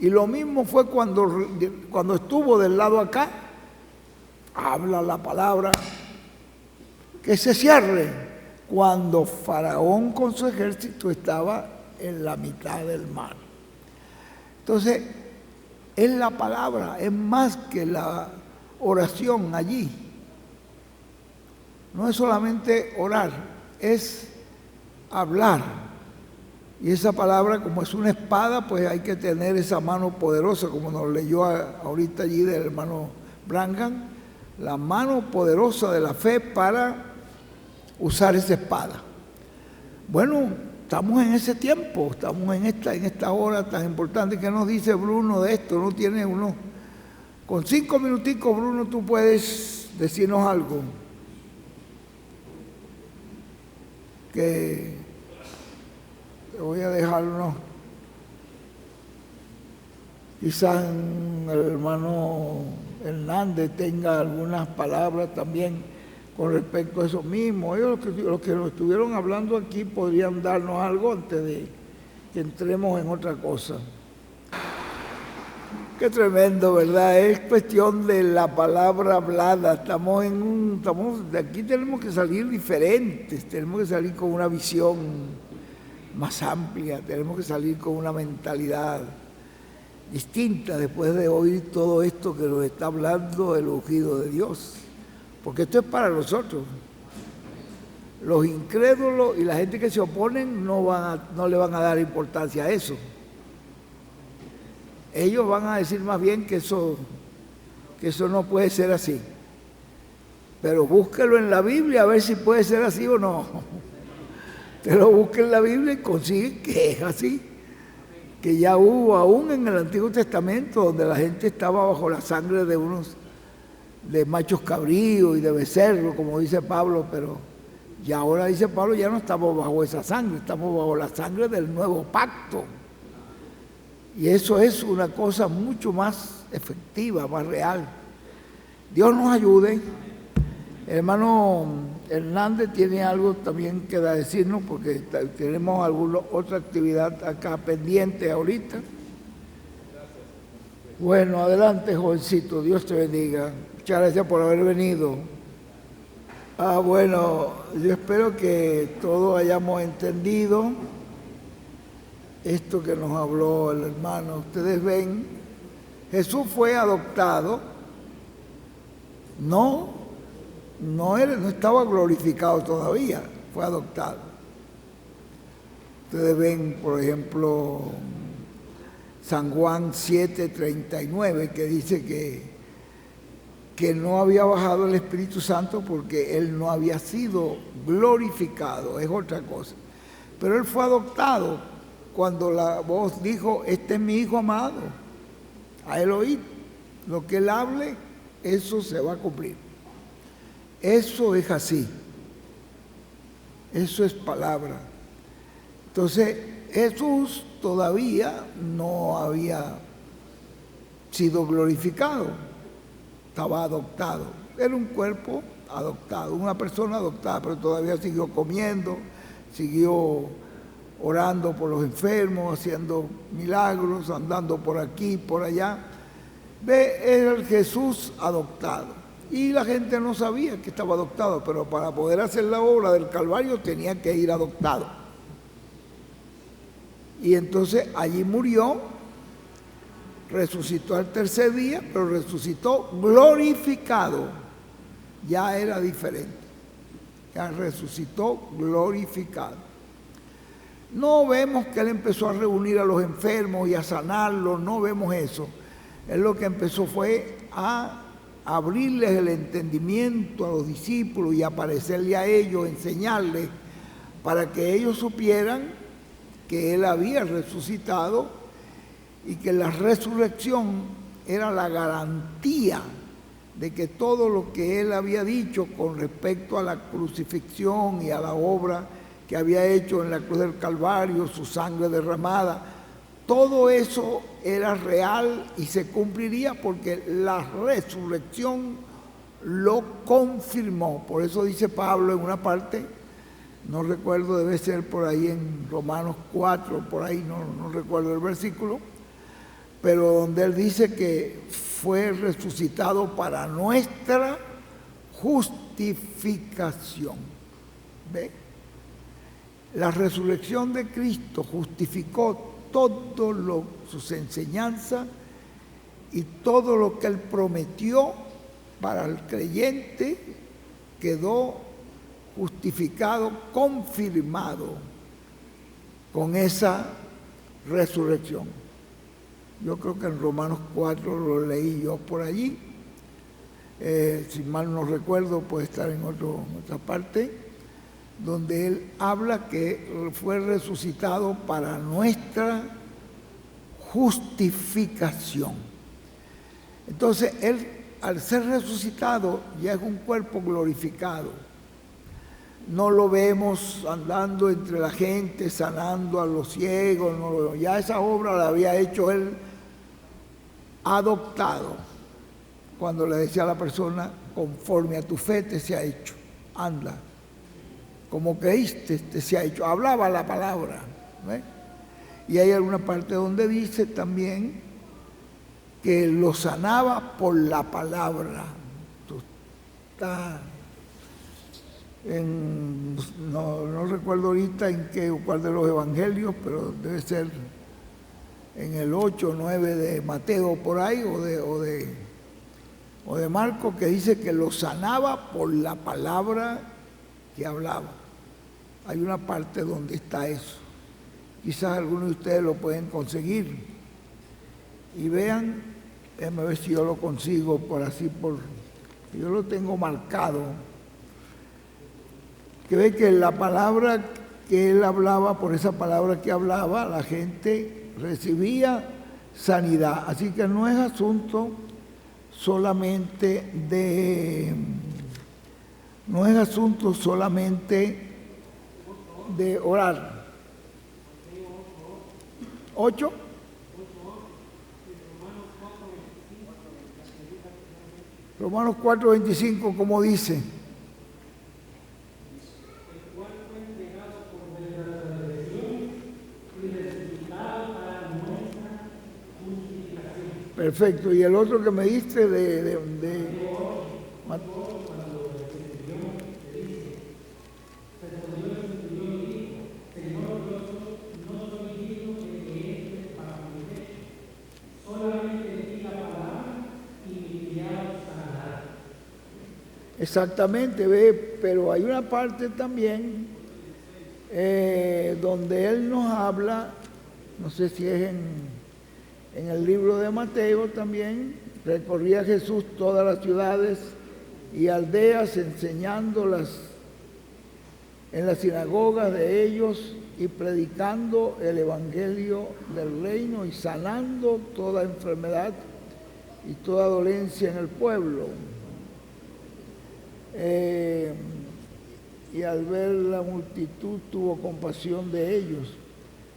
Y lo mismo fue cuando estuvo del lado acá. Habla la palabra, que se cierre. Cuando Faraón con su ejército estaba en la mitad del mar. Entonces, es la palabra, es más que la oración allí. No es solamente orar, es hablar. Y esa palabra, como es una espada, pues hay que tener esa mano poderosa, como nos leyó ahorita allí del hermano Branham, la mano poderosa de la fe para usar esa espada. Bueno, estamos en ese tiempo, estamos en esta hora tan importante. que nos dice Bruno de esto? ¿No tiene uno? Con 5 minuticos, Bruno, tú puedes decirnos algo. Que te voy a dejar uno. Quizás el hermano Hernández tenga algunas palabras también con respecto a eso mismo. Ellos, los que nos estuvieron hablando aquí, podrían darnos algo antes de que entremos en otra cosa. Qué tremendo, ¿verdad? Es cuestión de la palabra hablada. De aquí tenemos que salir diferentes, tenemos que salir con una visión más amplia, tenemos que salir con una mentalidad distinta después de oír todo esto que nos está hablando el ungido de Dios. Porque esto es para nosotros. Los incrédulos y la gente que se oponen no le van a dar importancia a eso. Ellos van a decir más bien que eso no puede ser así. Pero búsquelo en la Biblia a ver si puede ser así o no. Usted lo busca en la Biblia y consigue que es así. Que ya hubo aún en el Antiguo Testamento donde la gente estaba bajo la sangre de machos cabríos y de becerros, como dice Pablo, pero ya ahora dice Pablo, ya no estamos bajo esa sangre, estamos bajo la sangre del nuevo pacto. Y eso es una cosa mucho más efectiva, más real. Dios nos ayude. El hermano Hernández tiene algo también que decirnos, porque tenemos alguna otra actividad acá pendiente ahorita. Bueno, adelante, jovencito. Dios te bendiga. Muchas gracias por haber venido. Bueno, yo espero que todos hayamos entendido esto que nos habló el hermano. Ustedes ven, Jesús fue adoptado, no estaba glorificado todavía, fue adoptado. Ustedes ven, por ejemplo, San Juan 7:39, que dice que no había bajado el Espíritu Santo porque él no había sido glorificado, es otra cosa. Pero él fue adoptado cuando la voz dijo, este es mi hijo amado, a él oíd, lo que él hable, eso se va a cumplir. Eso es así, eso es palabra. Entonces Jesús todavía no había sido glorificado, estaba adoptado, era un cuerpo adoptado, una persona adoptada, pero todavía siguió comiendo, siguió orando por los enfermos, haciendo milagros, andando por aquí, por allá. Era el Jesús adoptado. Y la gente no sabía que estaba adoptado, pero para poder hacer la obra del Calvario tenía que ir adoptado. Y entonces allí murió, resucitó al tercer día, pero resucitó glorificado. Ya era diferente. Ya resucitó glorificado. No vemos que él empezó a reunir a los enfermos y a sanarlos, no vemos eso. Él lo que empezó fue a abrirles el entendimiento a los discípulos y aparecerle a ellos, enseñarles, para que ellos supieran que él había resucitado y que la resurrección era la garantía de que todo lo que él había dicho con respecto a la crucifixión y a la obra que había hecho en la cruz del Calvario, su sangre derramada, todo eso era real y se cumpliría porque la resurrección lo confirmó. Por eso dice Pablo en una parte, no recuerdo, debe ser por ahí en Romanos 4, por ahí, no recuerdo el versículo, pero donde él dice que fue resucitado para nuestra justificación. ¿Ve? La resurrección de Cristo justificó todo sus enseñanzas y todo lo que él prometió para el creyente quedó justificado, confirmado con esa resurrección. Yo creo que en Romanos 4 lo leí yo por allí. Si mal no recuerdo, puede estar en otra parte, donde él habla que fue resucitado para nuestra justificación. Entonces, él, al ser resucitado, ya es un cuerpo glorificado. No lo vemos andando entre la gente, sanando a los ciegos, no, ya esa obra la había hecho él adoptado. Cuando le decía a la persona, conforme a tu fe te se ha hecho, anda. Como creíste, te se ha hecho. Hablaba la palabra. ¿Ve? Y hay alguna parte donde dice también que lo sanaba por la palabra. Está no recuerdo ahorita en cuál de los evangelios, pero debe ser en el 8 o 9 de Mateo por ahí, o de Marcos, que dice que lo sanaba por la palabra que hablaba. Hay una parte donde está eso. Quizás algunos de ustedes lo pueden conseguir. Y vean, déjenme ver si yo lo consigo yo lo tengo marcado. Que ve que la palabra que él hablaba, por esa palabra que hablaba, la gente recibía sanidad. Así que no es asunto solamente de orar. 8. Romanos 4:25, como dice. Perfecto. Y el otro que me diste Exactamente, ve, pero hay una parte también donde él nos habla, no sé si es en el libro de Mateo también, recorría Jesús todas las ciudades y aldeas enseñándolas en las sinagogas de ellos y predicando el evangelio del reino y sanando toda enfermedad y toda dolencia en el pueblo. Y al ver la multitud tuvo compasión de ellos.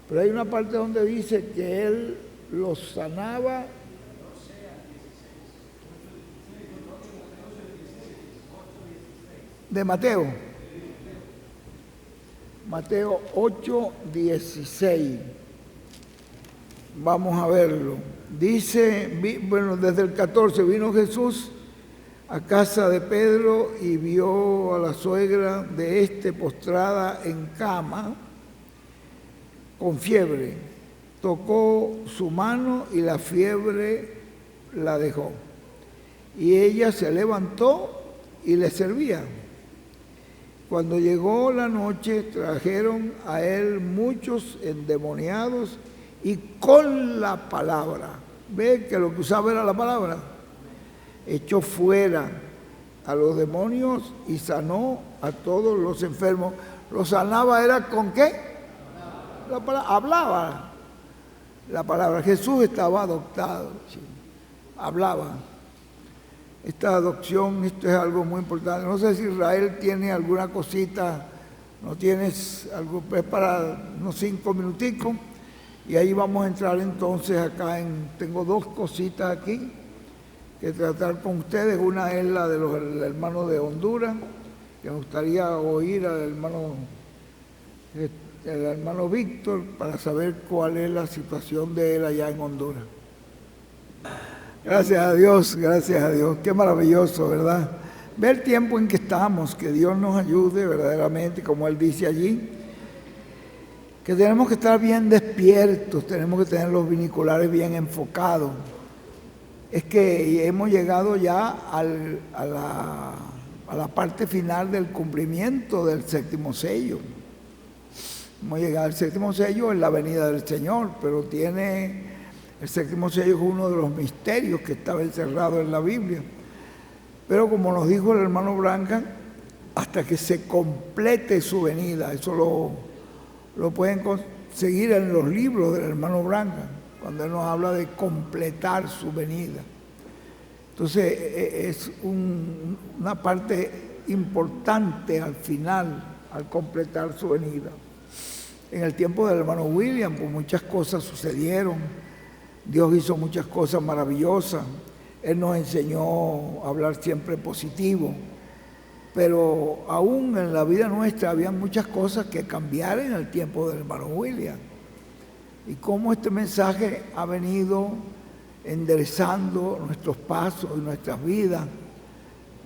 Pero hay una parte donde dice que él los sanaba. De Mateo. Mateo 8:16. Vamos a verlo. Dice, bueno, desde el 14, vino Jesús a casa de Pedro y vio a la suegra de éste postrada en cama con fiebre. Tocó su mano y la fiebre la dejó. Y ella se levantó y le servía. Cuando llegó la noche, trajeron a él muchos endemoniados y con la palabra, ve que lo que usaba era la palabra, echó fuera a los demonios y sanó a todos los enfermos. Los sanaba era con ¿qué? La palabra, hablaba la palabra. Jesús estaba adoptado, ¿sí? Hablaba. Esta adopción, esto es algo muy importante. No sé si Israel tiene alguna cosita, no tienes algo, es para unos 5 minuticos, y ahí vamos a entrar entonces acá tengo 2 cositas aquí que tratar con ustedes. Una es la de los hermanos de Honduras, que me gustaría oír al hermano Víctor para saber cuál es la situación de él allá en Honduras. Gracias a Dios, qué maravilloso, ¿verdad? Ver el tiempo en que estamos, que Dios nos ayude verdaderamente, como Él dice allí, que tenemos que estar bien despiertos, tenemos que tener los binoculares bien enfocados. Es que hemos llegado ya a la parte final del cumplimiento del 7º sello. Hemos llegado al 7º sello en la venida del Señor, pero el 7º sello es uno de los misterios que estaba encerrado en la Biblia. Pero como nos dijo el hermano Branham, hasta que se complete su venida, eso lo pueden conseguir en los libros del hermano Branham, cuando él nos habla de completar su venida. Entonces es una parte importante al final, al completar su venida. En el tiempo del hermano William, pues muchas cosas sucedieron. Dios hizo muchas cosas maravillosas. Él nos enseñó a hablar siempre positivo. Pero aún en la vida nuestra había muchas cosas que cambiar en el tiempo del hermano William. Y cómo este mensaje ha venido enderezando nuestros pasos y nuestras vidas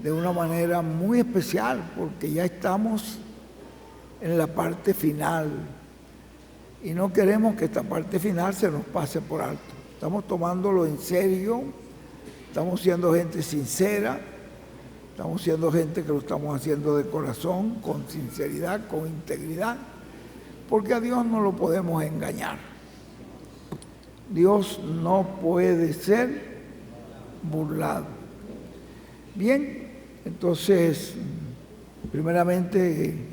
de una manera muy especial, porque ya estamos en la parte final. Y no queremos que esta parte final se nos pase por alto. Estamos tomándolo en serio, estamos siendo gente sincera, estamos siendo gente que lo estamos haciendo de corazón, con sinceridad, con integridad, porque a Dios no lo podemos engañar. Dios no puede ser burlado. Bien, entonces, primeramente,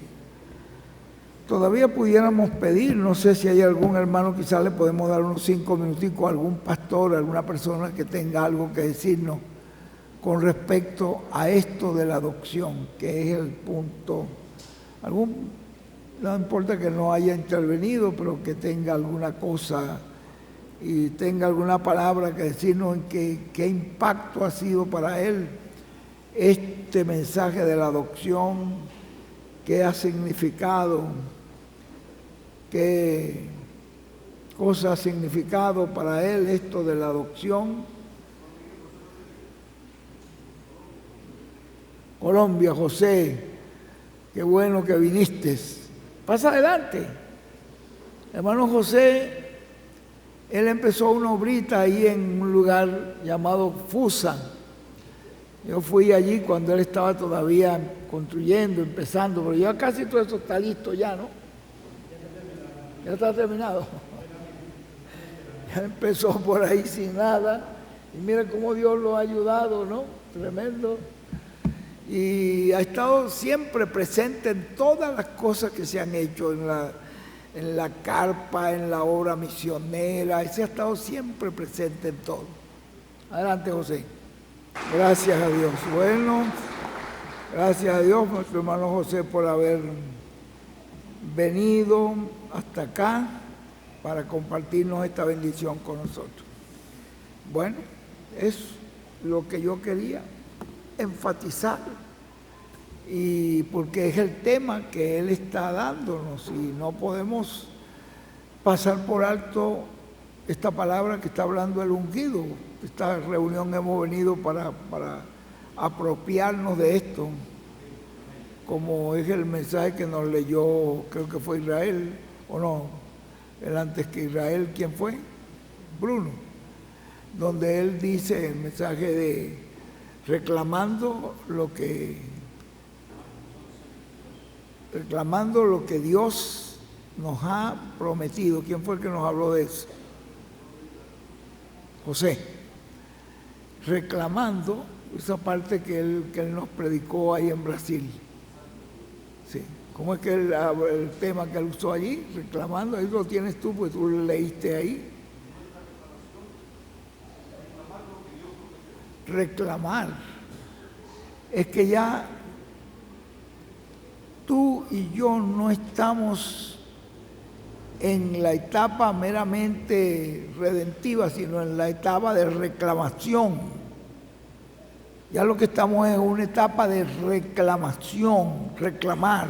todavía pudiéramos pedir, no sé si hay algún hermano, quizás le podemos dar unos 5 minuticos a algún pastor, a alguna persona que tenga algo que decirnos con respecto a esto de la adopción, que es el punto. No importa que no haya intervenido, pero que tenga alguna cosa y tenga alguna palabra que decirnos en qué impacto ha sido para él este mensaje de la adopción, qué ha significado, qué cosa ha significado para él esto de la adopción. Colombia, José, qué bueno que viniste. Pasa adelante. Hermano José, él empezó una obrita ahí en un lugar llamado Fusa, Yo fui allí cuando él estaba todavía construyendo, empezando, pero ya casi todo eso está listo ya, ¿no? Ya está terminado. Ya empezó por ahí sin nada. Y mira cómo Dios lo ha ayudado, ¿no? Tremendo. Y ha estado siempre presente en todas las cosas que se han hecho, en la carpa, en la obra misionera. Ese ha estado siempre presente en todo. Adelante, José. Gracias a Dios. Bueno, gracias a Dios, nuestro hermano José, por haber venido hasta acá para compartirnos esta bendición con nosotros. Bueno, es lo que yo quería enfatizar, y porque es el tema que él está dándonos y no podemos pasar por alto esta palabra que está hablando el ungido. Esta reunión hemos venido para apropiarnos de esto, como es el mensaje que nos leyó, creo que fue Israel, o no, el antes que Israel, ¿quién fue? Bruno, donde él dice el mensaje de reclamando lo que Dios nos ha prometido. ¿Quién fue el que nos habló de eso? José. Reclamando esa parte que él nos predicó ahí en Brasil. Sí. ¿Cómo es que el tema que él usó allí? Reclamando, ahí lo tienes tú, pues tú lo leíste ahí. Reclamar. Es que ya tú y yo no estamos en la etapa meramente redentiva, sino en la etapa de reclamación. Ya lo que estamos es en una etapa de reclamación, reclamar,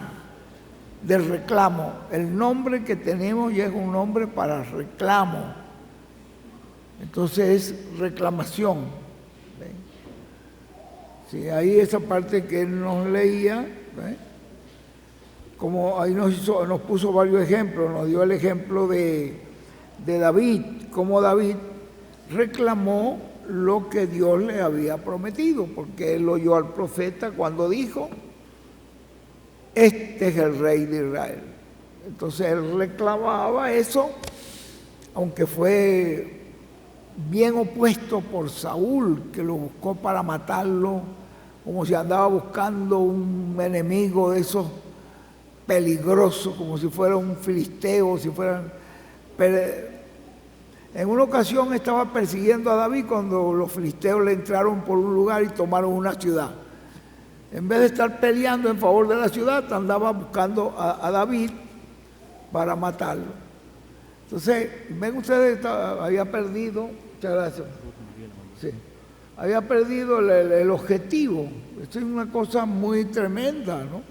de reclamo. El nombre que tenemos ya es un nombre para reclamo. Entonces es reclamación. Sí, ahí esa parte que él nos leía, como ahí nos puso varios ejemplos, nos dio el ejemplo de David, cómo David reclamó lo que Dios le había prometido, porque él oyó al profeta cuando dijo, este es el rey de Israel. Entonces él reclamaba eso, aunque fue bien opuesto por Saúl, que lo buscó para matarlo, como si andaba buscando un enemigo de esos peligrosos, como si fuera un filisteo, en una ocasión estaba persiguiendo a David cuando los filisteos le entraron por un lugar y tomaron una ciudad. En vez de estar peleando en favor de la ciudad, andaba buscando a David para matarlo. Entonces, ven ustedes, había perdido, muchas gracias, sí, había perdido el objetivo. Esto es una cosa muy tremenda, ¿no?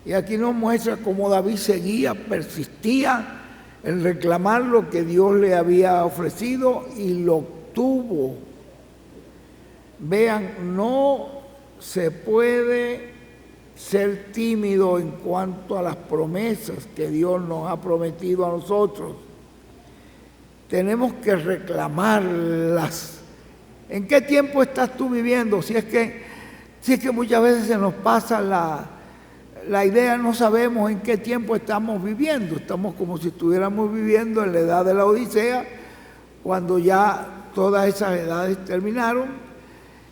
Y aquí nos muestra cómo David seguía, persistía en reclamar lo que Dios le había ofrecido y lo obtuvo. Vean, no se puede ser tímido en cuanto a las promesas que Dios nos ha prometido a nosotros. Tenemos que reclamarlas. ¿En qué tiempo estás tú viviendo? Si es que muchas veces se nos pasa la idea, no sabemos en qué tiempo estamos viviendo. Estamos como si estuviéramos viviendo en la edad de la Odisea, cuando ya todas esas edades terminaron.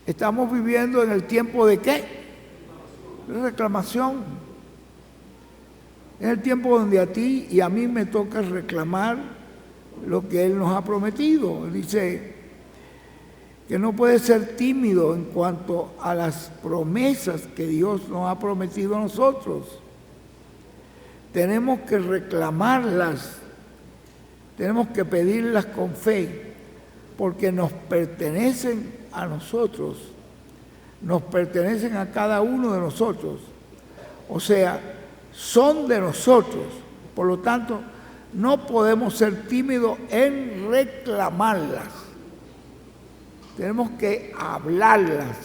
Estamos viviendo en el tiempo de ¿qué? De reclamación. Es el tiempo donde a ti y a mí me toca reclamar lo que Él nos ha prometido. Él dice que no puede ser tímido en cuanto a las promesas que Dios nos ha prometido a nosotros. Tenemos que reclamarlas, tenemos que pedirlas con fe, porque nos pertenecen a nosotros, nos pertenecen a cada uno de nosotros. O sea, son de nosotros. Por lo tanto, no podemos ser tímidos en reclamarlas. Tenemos que hablarlas,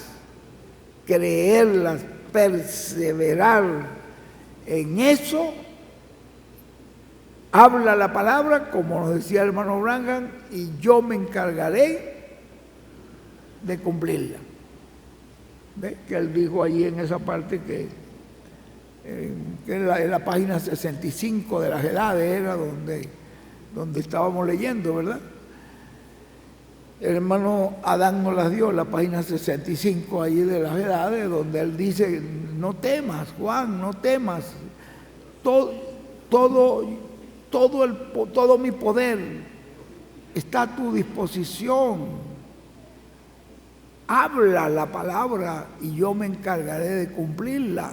creerlas, perseverar en eso. Habla la palabra, como nos decía el hermano Branham, y yo me encargaré de cumplirla. ¿Ve? Que él dijo allí en esa parte que en la página 65 de las edades era donde estábamos leyendo, ¿verdad? El hermano Adán nos las dio, la página 65 allí de las edades, donde él dice, no temas, Juan, no temas, todo mi poder está a tu disposición. Habla la palabra y yo me encargaré de cumplirla.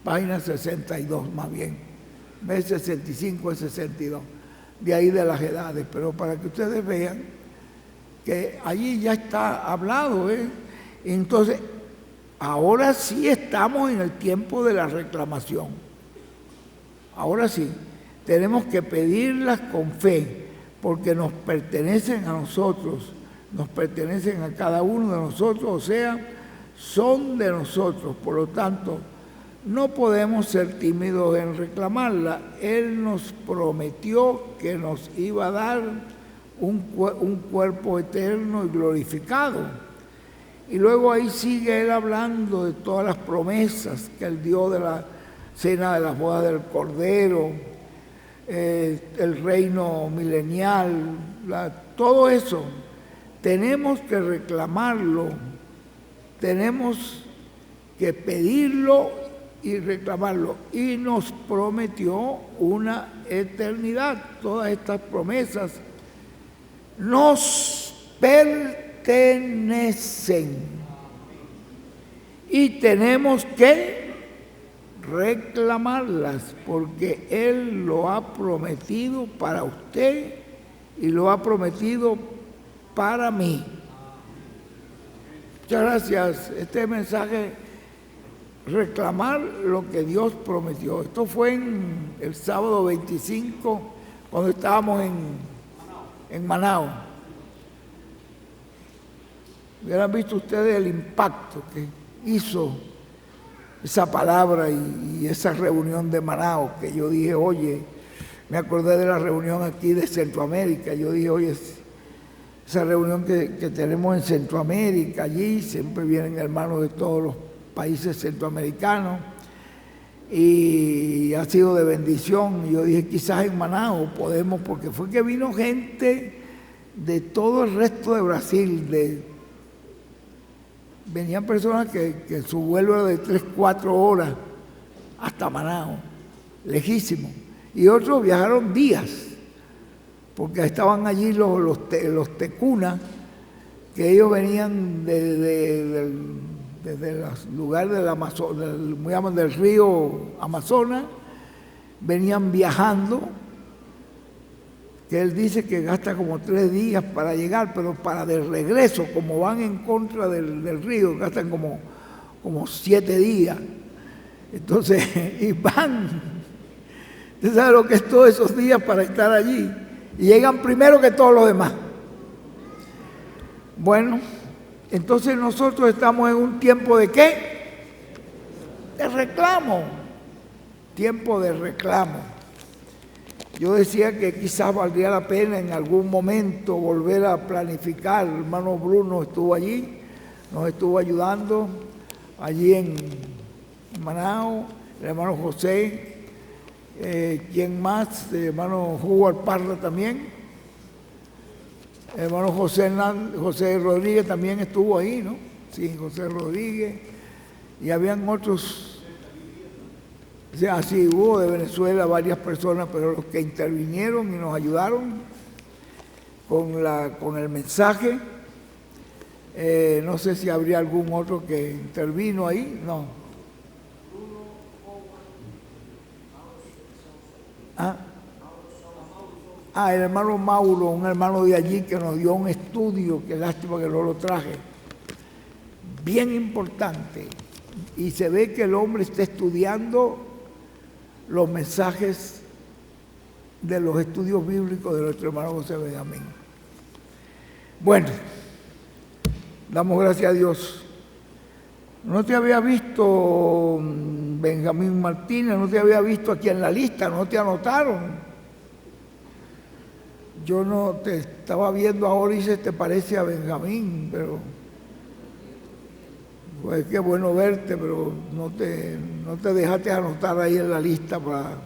Página 62 más bien. ¿Ves? 65 y 62. De ahí de las edades. Pero para que ustedes vean que allí ya está hablado, ¿eh? Entonces, ahora sí estamos en el tiempo de la reclamación. Ahora sí, tenemos que pedirlas con fe, porque nos pertenecen a nosotros, nos pertenecen a cada uno de nosotros, o sea, son de nosotros. Por lo tanto, no podemos ser tímidos en reclamarla. Él nos prometió que nos iba a dar un cuerpo eterno y glorificado. Y luego ahí sigue él hablando de todas las promesas que él dio de la cena de las bodas del Cordero, el reino milenial, todo eso. Tenemos que reclamarlo, tenemos que pedirlo y reclamarlo. Y nos prometió una eternidad. Todas estas promesas nos pertenecen. Y tenemos que reclamarlas, porque Él lo ha prometido para usted y lo ha prometido para mí. Muchas gracias. Este mensaje, reclamar lo que Dios prometió. Esto fue en el sábado 25, cuando estábamos en Manao. Hubieran visto ustedes el impacto que hizo esa palabra y esa reunión de Manao, que yo dije, oye, me acordé de la reunión aquí de Centroamérica. Yo dije, oye, esa reunión que tenemos en Centroamérica, allí siempre vienen hermanos de todos los países centroamericanos y ha sido de bendición. Yo dije, quizás en Manao podemos, porque fue que vino gente de todo el resto de Brasil, venían personas que su vuelo era de 3-4 horas hasta Manao, lejísimo, y otros viajaron días, porque estaban allí los tecunas, que ellos venían desde los lugares del río Amazonas, venían viajando, que él dice que gasta como 3 días para llegar, pero para de regreso, como van en contra del río, gastan como 7 días. Entonces, y van, usted sabe lo que es todos esos días para estar allí, y llegan primero que todos los demás. Bueno, entonces nosotros estamos en un tiempo de ¿qué? De reclamo. Tiempo de reclamo. Yo decía que quizás valdría la pena en algún momento volver a planificar. El hermano Bruno estuvo allí, nos estuvo ayudando allí en Manao, el hermano José, ¿quién más? El hermano Howard Parra también. El hermano José Rodríguez también estuvo ahí, ¿no? Sí, José Rodríguez. Y habían otros. O sea, sí, hubo de Venezuela varias personas, pero los que intervinieron y nos ayudaron con el mensaje, no sé si habría algún otro que intervino ahí, no. El hermano Mauro, un hermano de allí que nos dio un estudio, que lástima que no lo traje, bien importante, y se ve que el hombre está estudiando los mensajes de los estudios bíblicos de nuestro hermano José Benjamín. Bueno, damos gracias a Dios. No te había visto, Benjamín Martínez, no te había visto aquí en la lista, no te anotaron. Yo no te estaba viendo ahora y se te parece a Benjamín, pero Pues qué bueno verte, pero no te dejaste anotar ahí en la lista para...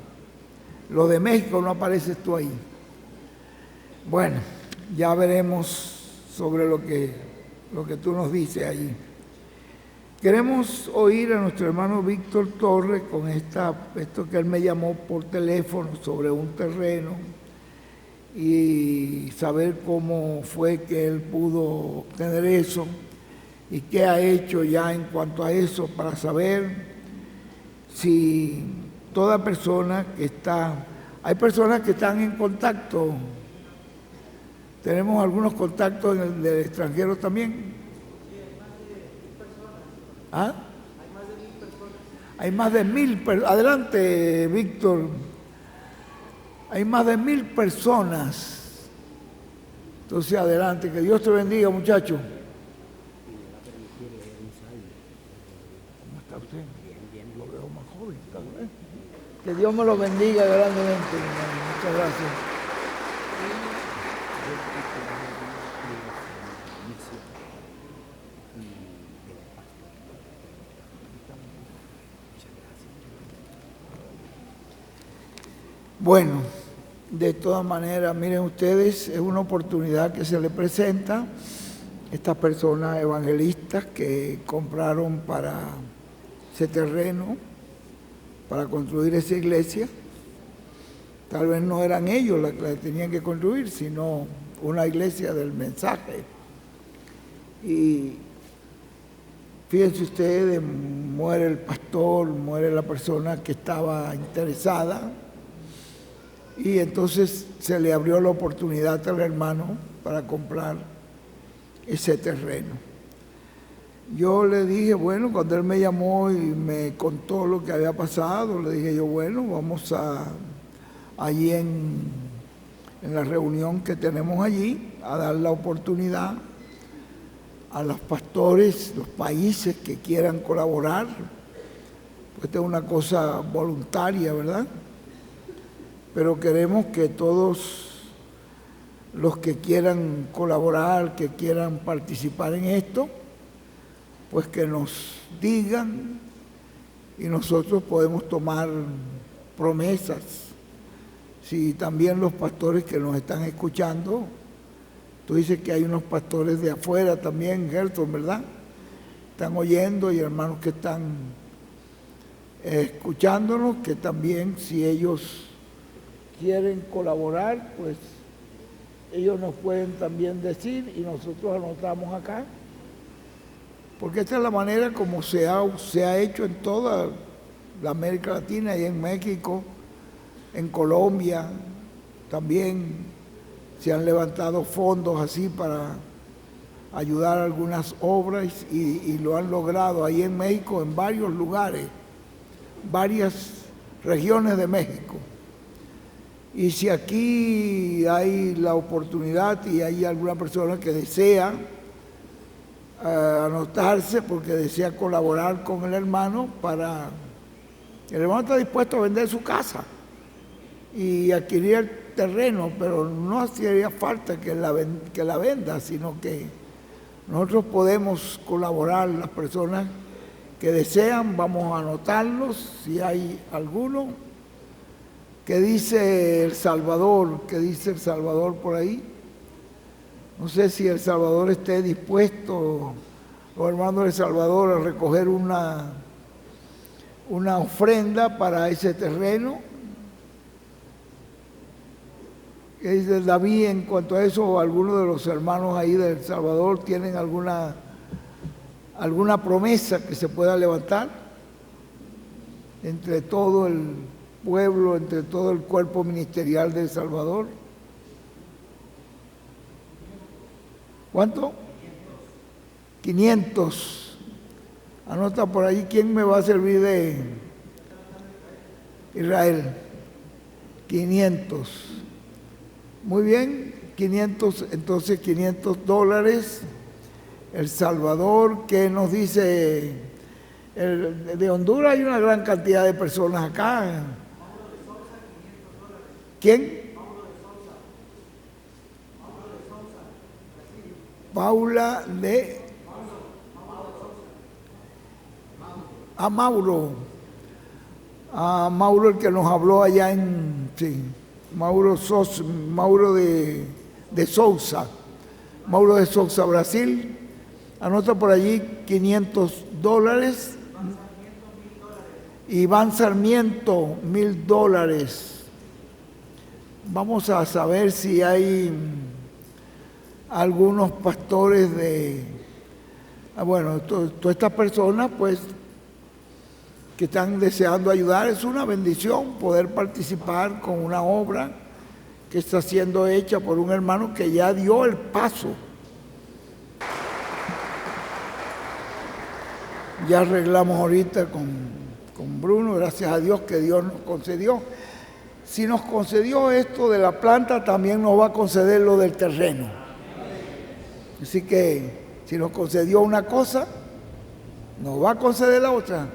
Lo de México no apareces tú ahí. Bueno, ya veremos sobre lo que tú nos dices allí. Queremos oír a nuestro hermano Víctor Torres con esto que él me llamó por teléfono sobre un terreno y saber cómo fue que él pudo obtener eso y qué ha hecho ya en cuanto a eso para saber si toda persona que está... Hay personas que están en contacto. Tenemos algunos contactos del extranjero también. ¿Ah? Hay más de 1.000 personas. Adelante, Víctor. Hay más de 1.000 personas. Entonces, adelante. Que Dios te bendiga, muchacho. ¿Cómo está usted? Bien. Lo veo más joven. Que Dios me lo bendiga grandemente, hermano. Muchas gracias. Bueno, de todas maneras, miren ustedes, es una oportunidad que se le presenta a estas personas evangelistas que compraron para ese terreno, para construir esa iglesia. Tal vez no eran ellos los que la tenían que construir, sino una iglesia del mensaje. Y fíjense ustedes, muere el pastor, muere la persona que estaba interesada, y entonces se le abrió la oportunidad al hermano para comprar ese terreno. Yo le dije, bueno, cuando él me llamó y me contó lo que había pasado, le dije yo, bueno, vamos allí en la reunión que tenemos allí, a dar la oportunidad a los pastores, los países que quieran colaborar, pues esta es una cosa voluntaria, ¿verdad? Pero queremos que todos los que quieran colaborar, que quieran participar en esto, pues que nos digan y nosotros podemos tomar promesas. Si también los pastores que nos están escuchando, tú dices que hay unos pastores de afuera también, Gerson, ¿verdad? Están oyendo y hermanos que están escuchándonos, que también si ellos quieren colaborar, pues ellos nos pueden también decir y nosotros anotamos acá, porque esta es la manera como se ha hecho en toda la América Latina y en México, en Colombia también se han levantado fondos así para ayudar a algunas obras y lo han logrado ahí en México, en varios lugares, varias regiones de México. Y si aquí hay la oportunidad y hay alguna persona que desea anotarse porque desea colaborar con el hermano para... El hermano está dispuesto a vender su casa y adquirir el terreno, pero no hacía falta que la venda, sino que nosotros podemos colaborar, las personas que desean, vamos a anotarlos, si hay alguno. ¿Qué dice El Salvador? ¿Qué dice El Salvador por ahí? No sé si El Salvador esté dispuesto, los hermanos de El Salvador, a recoger una ofrenda para ese terreno. ¿Qué dice David en cuanto a eso? ¿Algunos de los hermanos ahí de El Salvador tienen alguna promesa que se pueda levantar entre todo el pueblo, entre todo el cuerpo ministerial de El Salvador? ¿Cuánto? 500. Anota por ahí quién me va a servir de Israel. 500. Muy bien, 500, entonces $500. El Salvador, ¿qué nos dice? De Honduras hay una gran cantidad de personas acá. ¿Quién? Paula de... a Mauro el que nos habló allá Mauro de Sousa, Brasil. Anota por allí $500. Iván Sarmiento, $1,000. Vamos a saber si hay algunos pastores todas estas personas pues que están deseando ayudar. Es una bendición poder participar con una obra que está siendo hecha por un hermano que ya dio el paso. Ya arreglamos ahorita con Bruno, gracias a Dios que Dios nos concedió. Si nos concedió esto de la planta, también nos va a conceder lo del terreno. Así que si nos concedió una cosa, nos va a conceder la otra.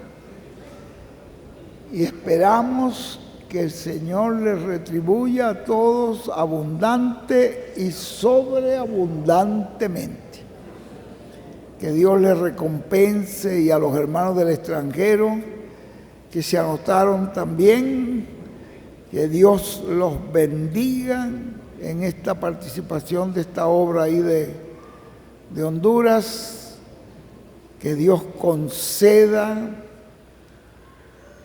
Y esperamos que el Señor les retribuya a todos abundante y sobreabundantemente. Que Dios les recompense, y a los hermanos del extranjero que se anotaron también, que Dios los bendiga en esta participación de esta obra ahí de Honduras, que Dios conceda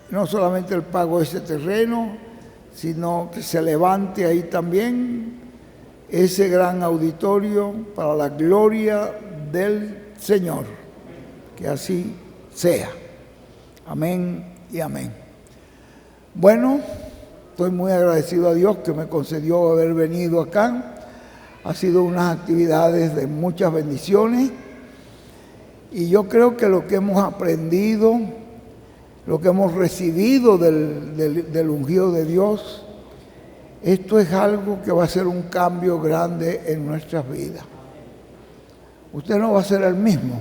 no solamente el pago de ese terreno, sino que se levante ahí también ese gran auditorio para la gloria del Señor. Que así sea. Amén y amén. Bueno, estoy muy agradecido a Dios que me concedió haber venido acá. Ha sido unas actividades de muchas bendiciones, y yo creo que lo que hemos aprendido, lo que hemos recibido del ungido de Dios, esto es algo que va a ser un cambio grande en nuestras vidas. Usted no va a ser el mismo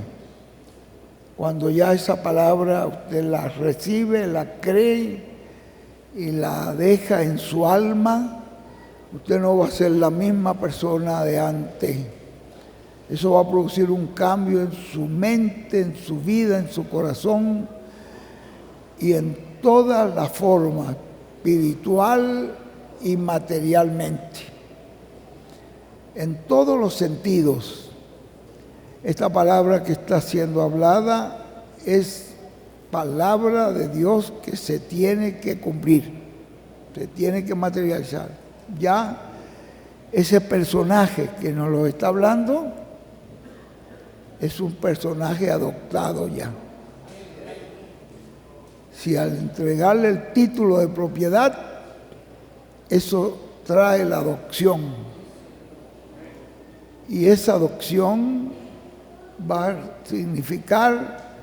cuando ya esa palabra usted la recibe, la cree y la deja en su alma. Usted no va a ser la misma persona de antes. Eso va a producir un cambio en su mente, en su vida, en su corazón y en toda la forma, espiritual y materialmente. En todos los sentidos. Esta palabra que está siendo hablada es palabra de Dios que se tiene que cumplir, se tiene que materializar. Ya ese personaje que nos lo está hablando es un personaje adoptado ya. Si al entregarle el título de propiedad, eso trae la adopción. Y esa adopción va a significar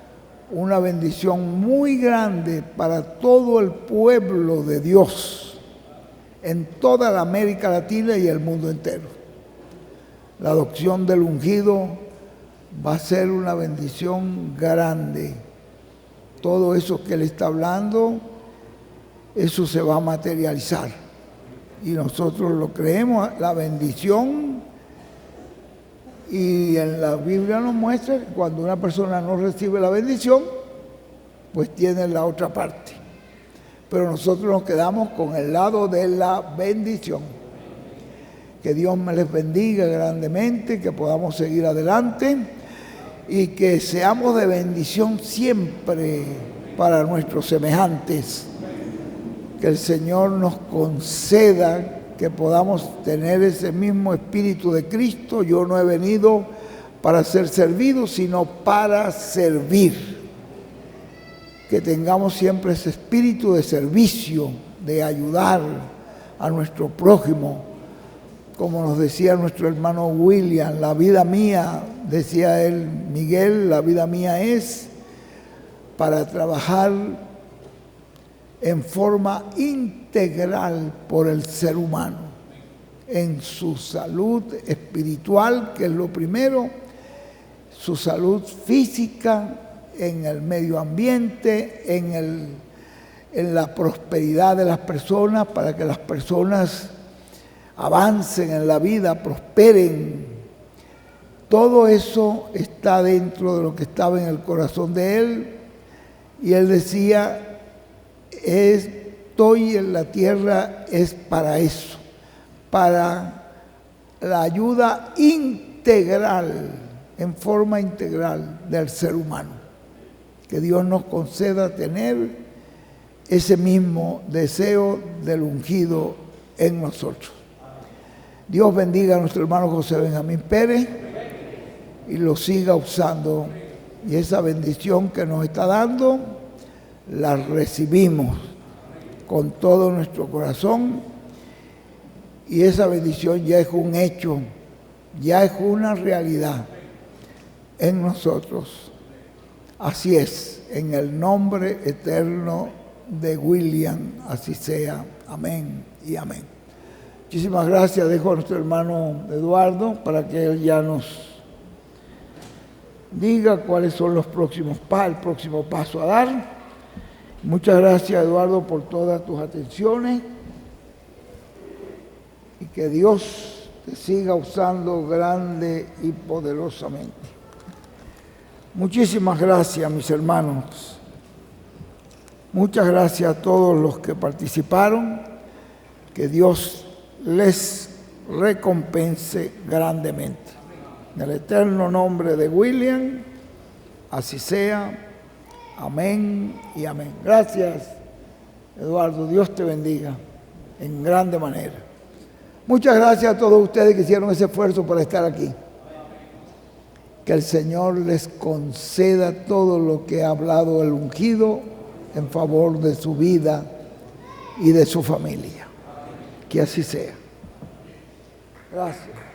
una bendición muy grande para todo el pueblo de Dios en toda la América Latina y el mundo entero. La adopción del ungido va a ser una bendición grande. Todo eso que él está hablando, eso se va a materializar. Y nosotros lo creemos, la bendición. Y en la Biblia nos muestra que cuando una persona no recibe la bendición, pues tiene la otra parte. Pero nosotros nos quedamos con el lado de la bendición. Que Dios me les bendiga grandemente, que podamos seguir adelante y que seamos de bendición siempre para nuestros semejantes. Que el Señor nos conceda que podamos tener ese mismo espíritu de Cristo. Yo no he venido para ser servido, sino para servir. Que tengamos siempre ese espíritu de servicio, de ayudar a nuestro prójimo. Como nos decía nuestro hermano William, la vida mía, decía él, Miguel, la vida mía es para trabajar en forma integral por el ser humano, en su salud espiritual, que es lo primero, su salud física, en el medio ambiente, en la prosperidad de las personas, para que las personas avancen en la vida, prosperen. Todo eso está dentro de lo que estaba en el corazón de él, Y él decía, estoy en la tierra es para eso, para la ayuda integral, en forma integral del ser humano. Que Dios nos conceda tener ese mismo deseo del ungido en nosotros. Dios bendiga a nuestro hermano José Benjamín Pérez y lo siga usando. Y esa bendición que nos está dando, la recibimos con todo nuestro corazón. Y esa bendición ya es un hecho, ya es una realidad en nosotros. Así es, en el nombre eterno de William, así sea. Amén y amén. Muchísimas gracias. Dejo a nuestro hermano Eduardo para que él ya nos diga cuáles son el próximo paso a dar. Muchas gracias, Eduardo, por todas tus atenciones y que Dios te siga usando grande y poderosamente. Muchísimas gracias, mis hermanos. Muchas gracias a todos los que participaron. Que Dios les recompense grandemente. En el eterno nombre de William, así sea. Amén y amén. Gracias, Eduardo. Dios te bendiga en grande manera. Muchas gracias a todos ustedes que hicieron ese esfuerzo para estar aquí. Que el Señor les conceda todo lo que ha hablado el ungido en favor de su vida y de su familia. Que así sea. Gracias.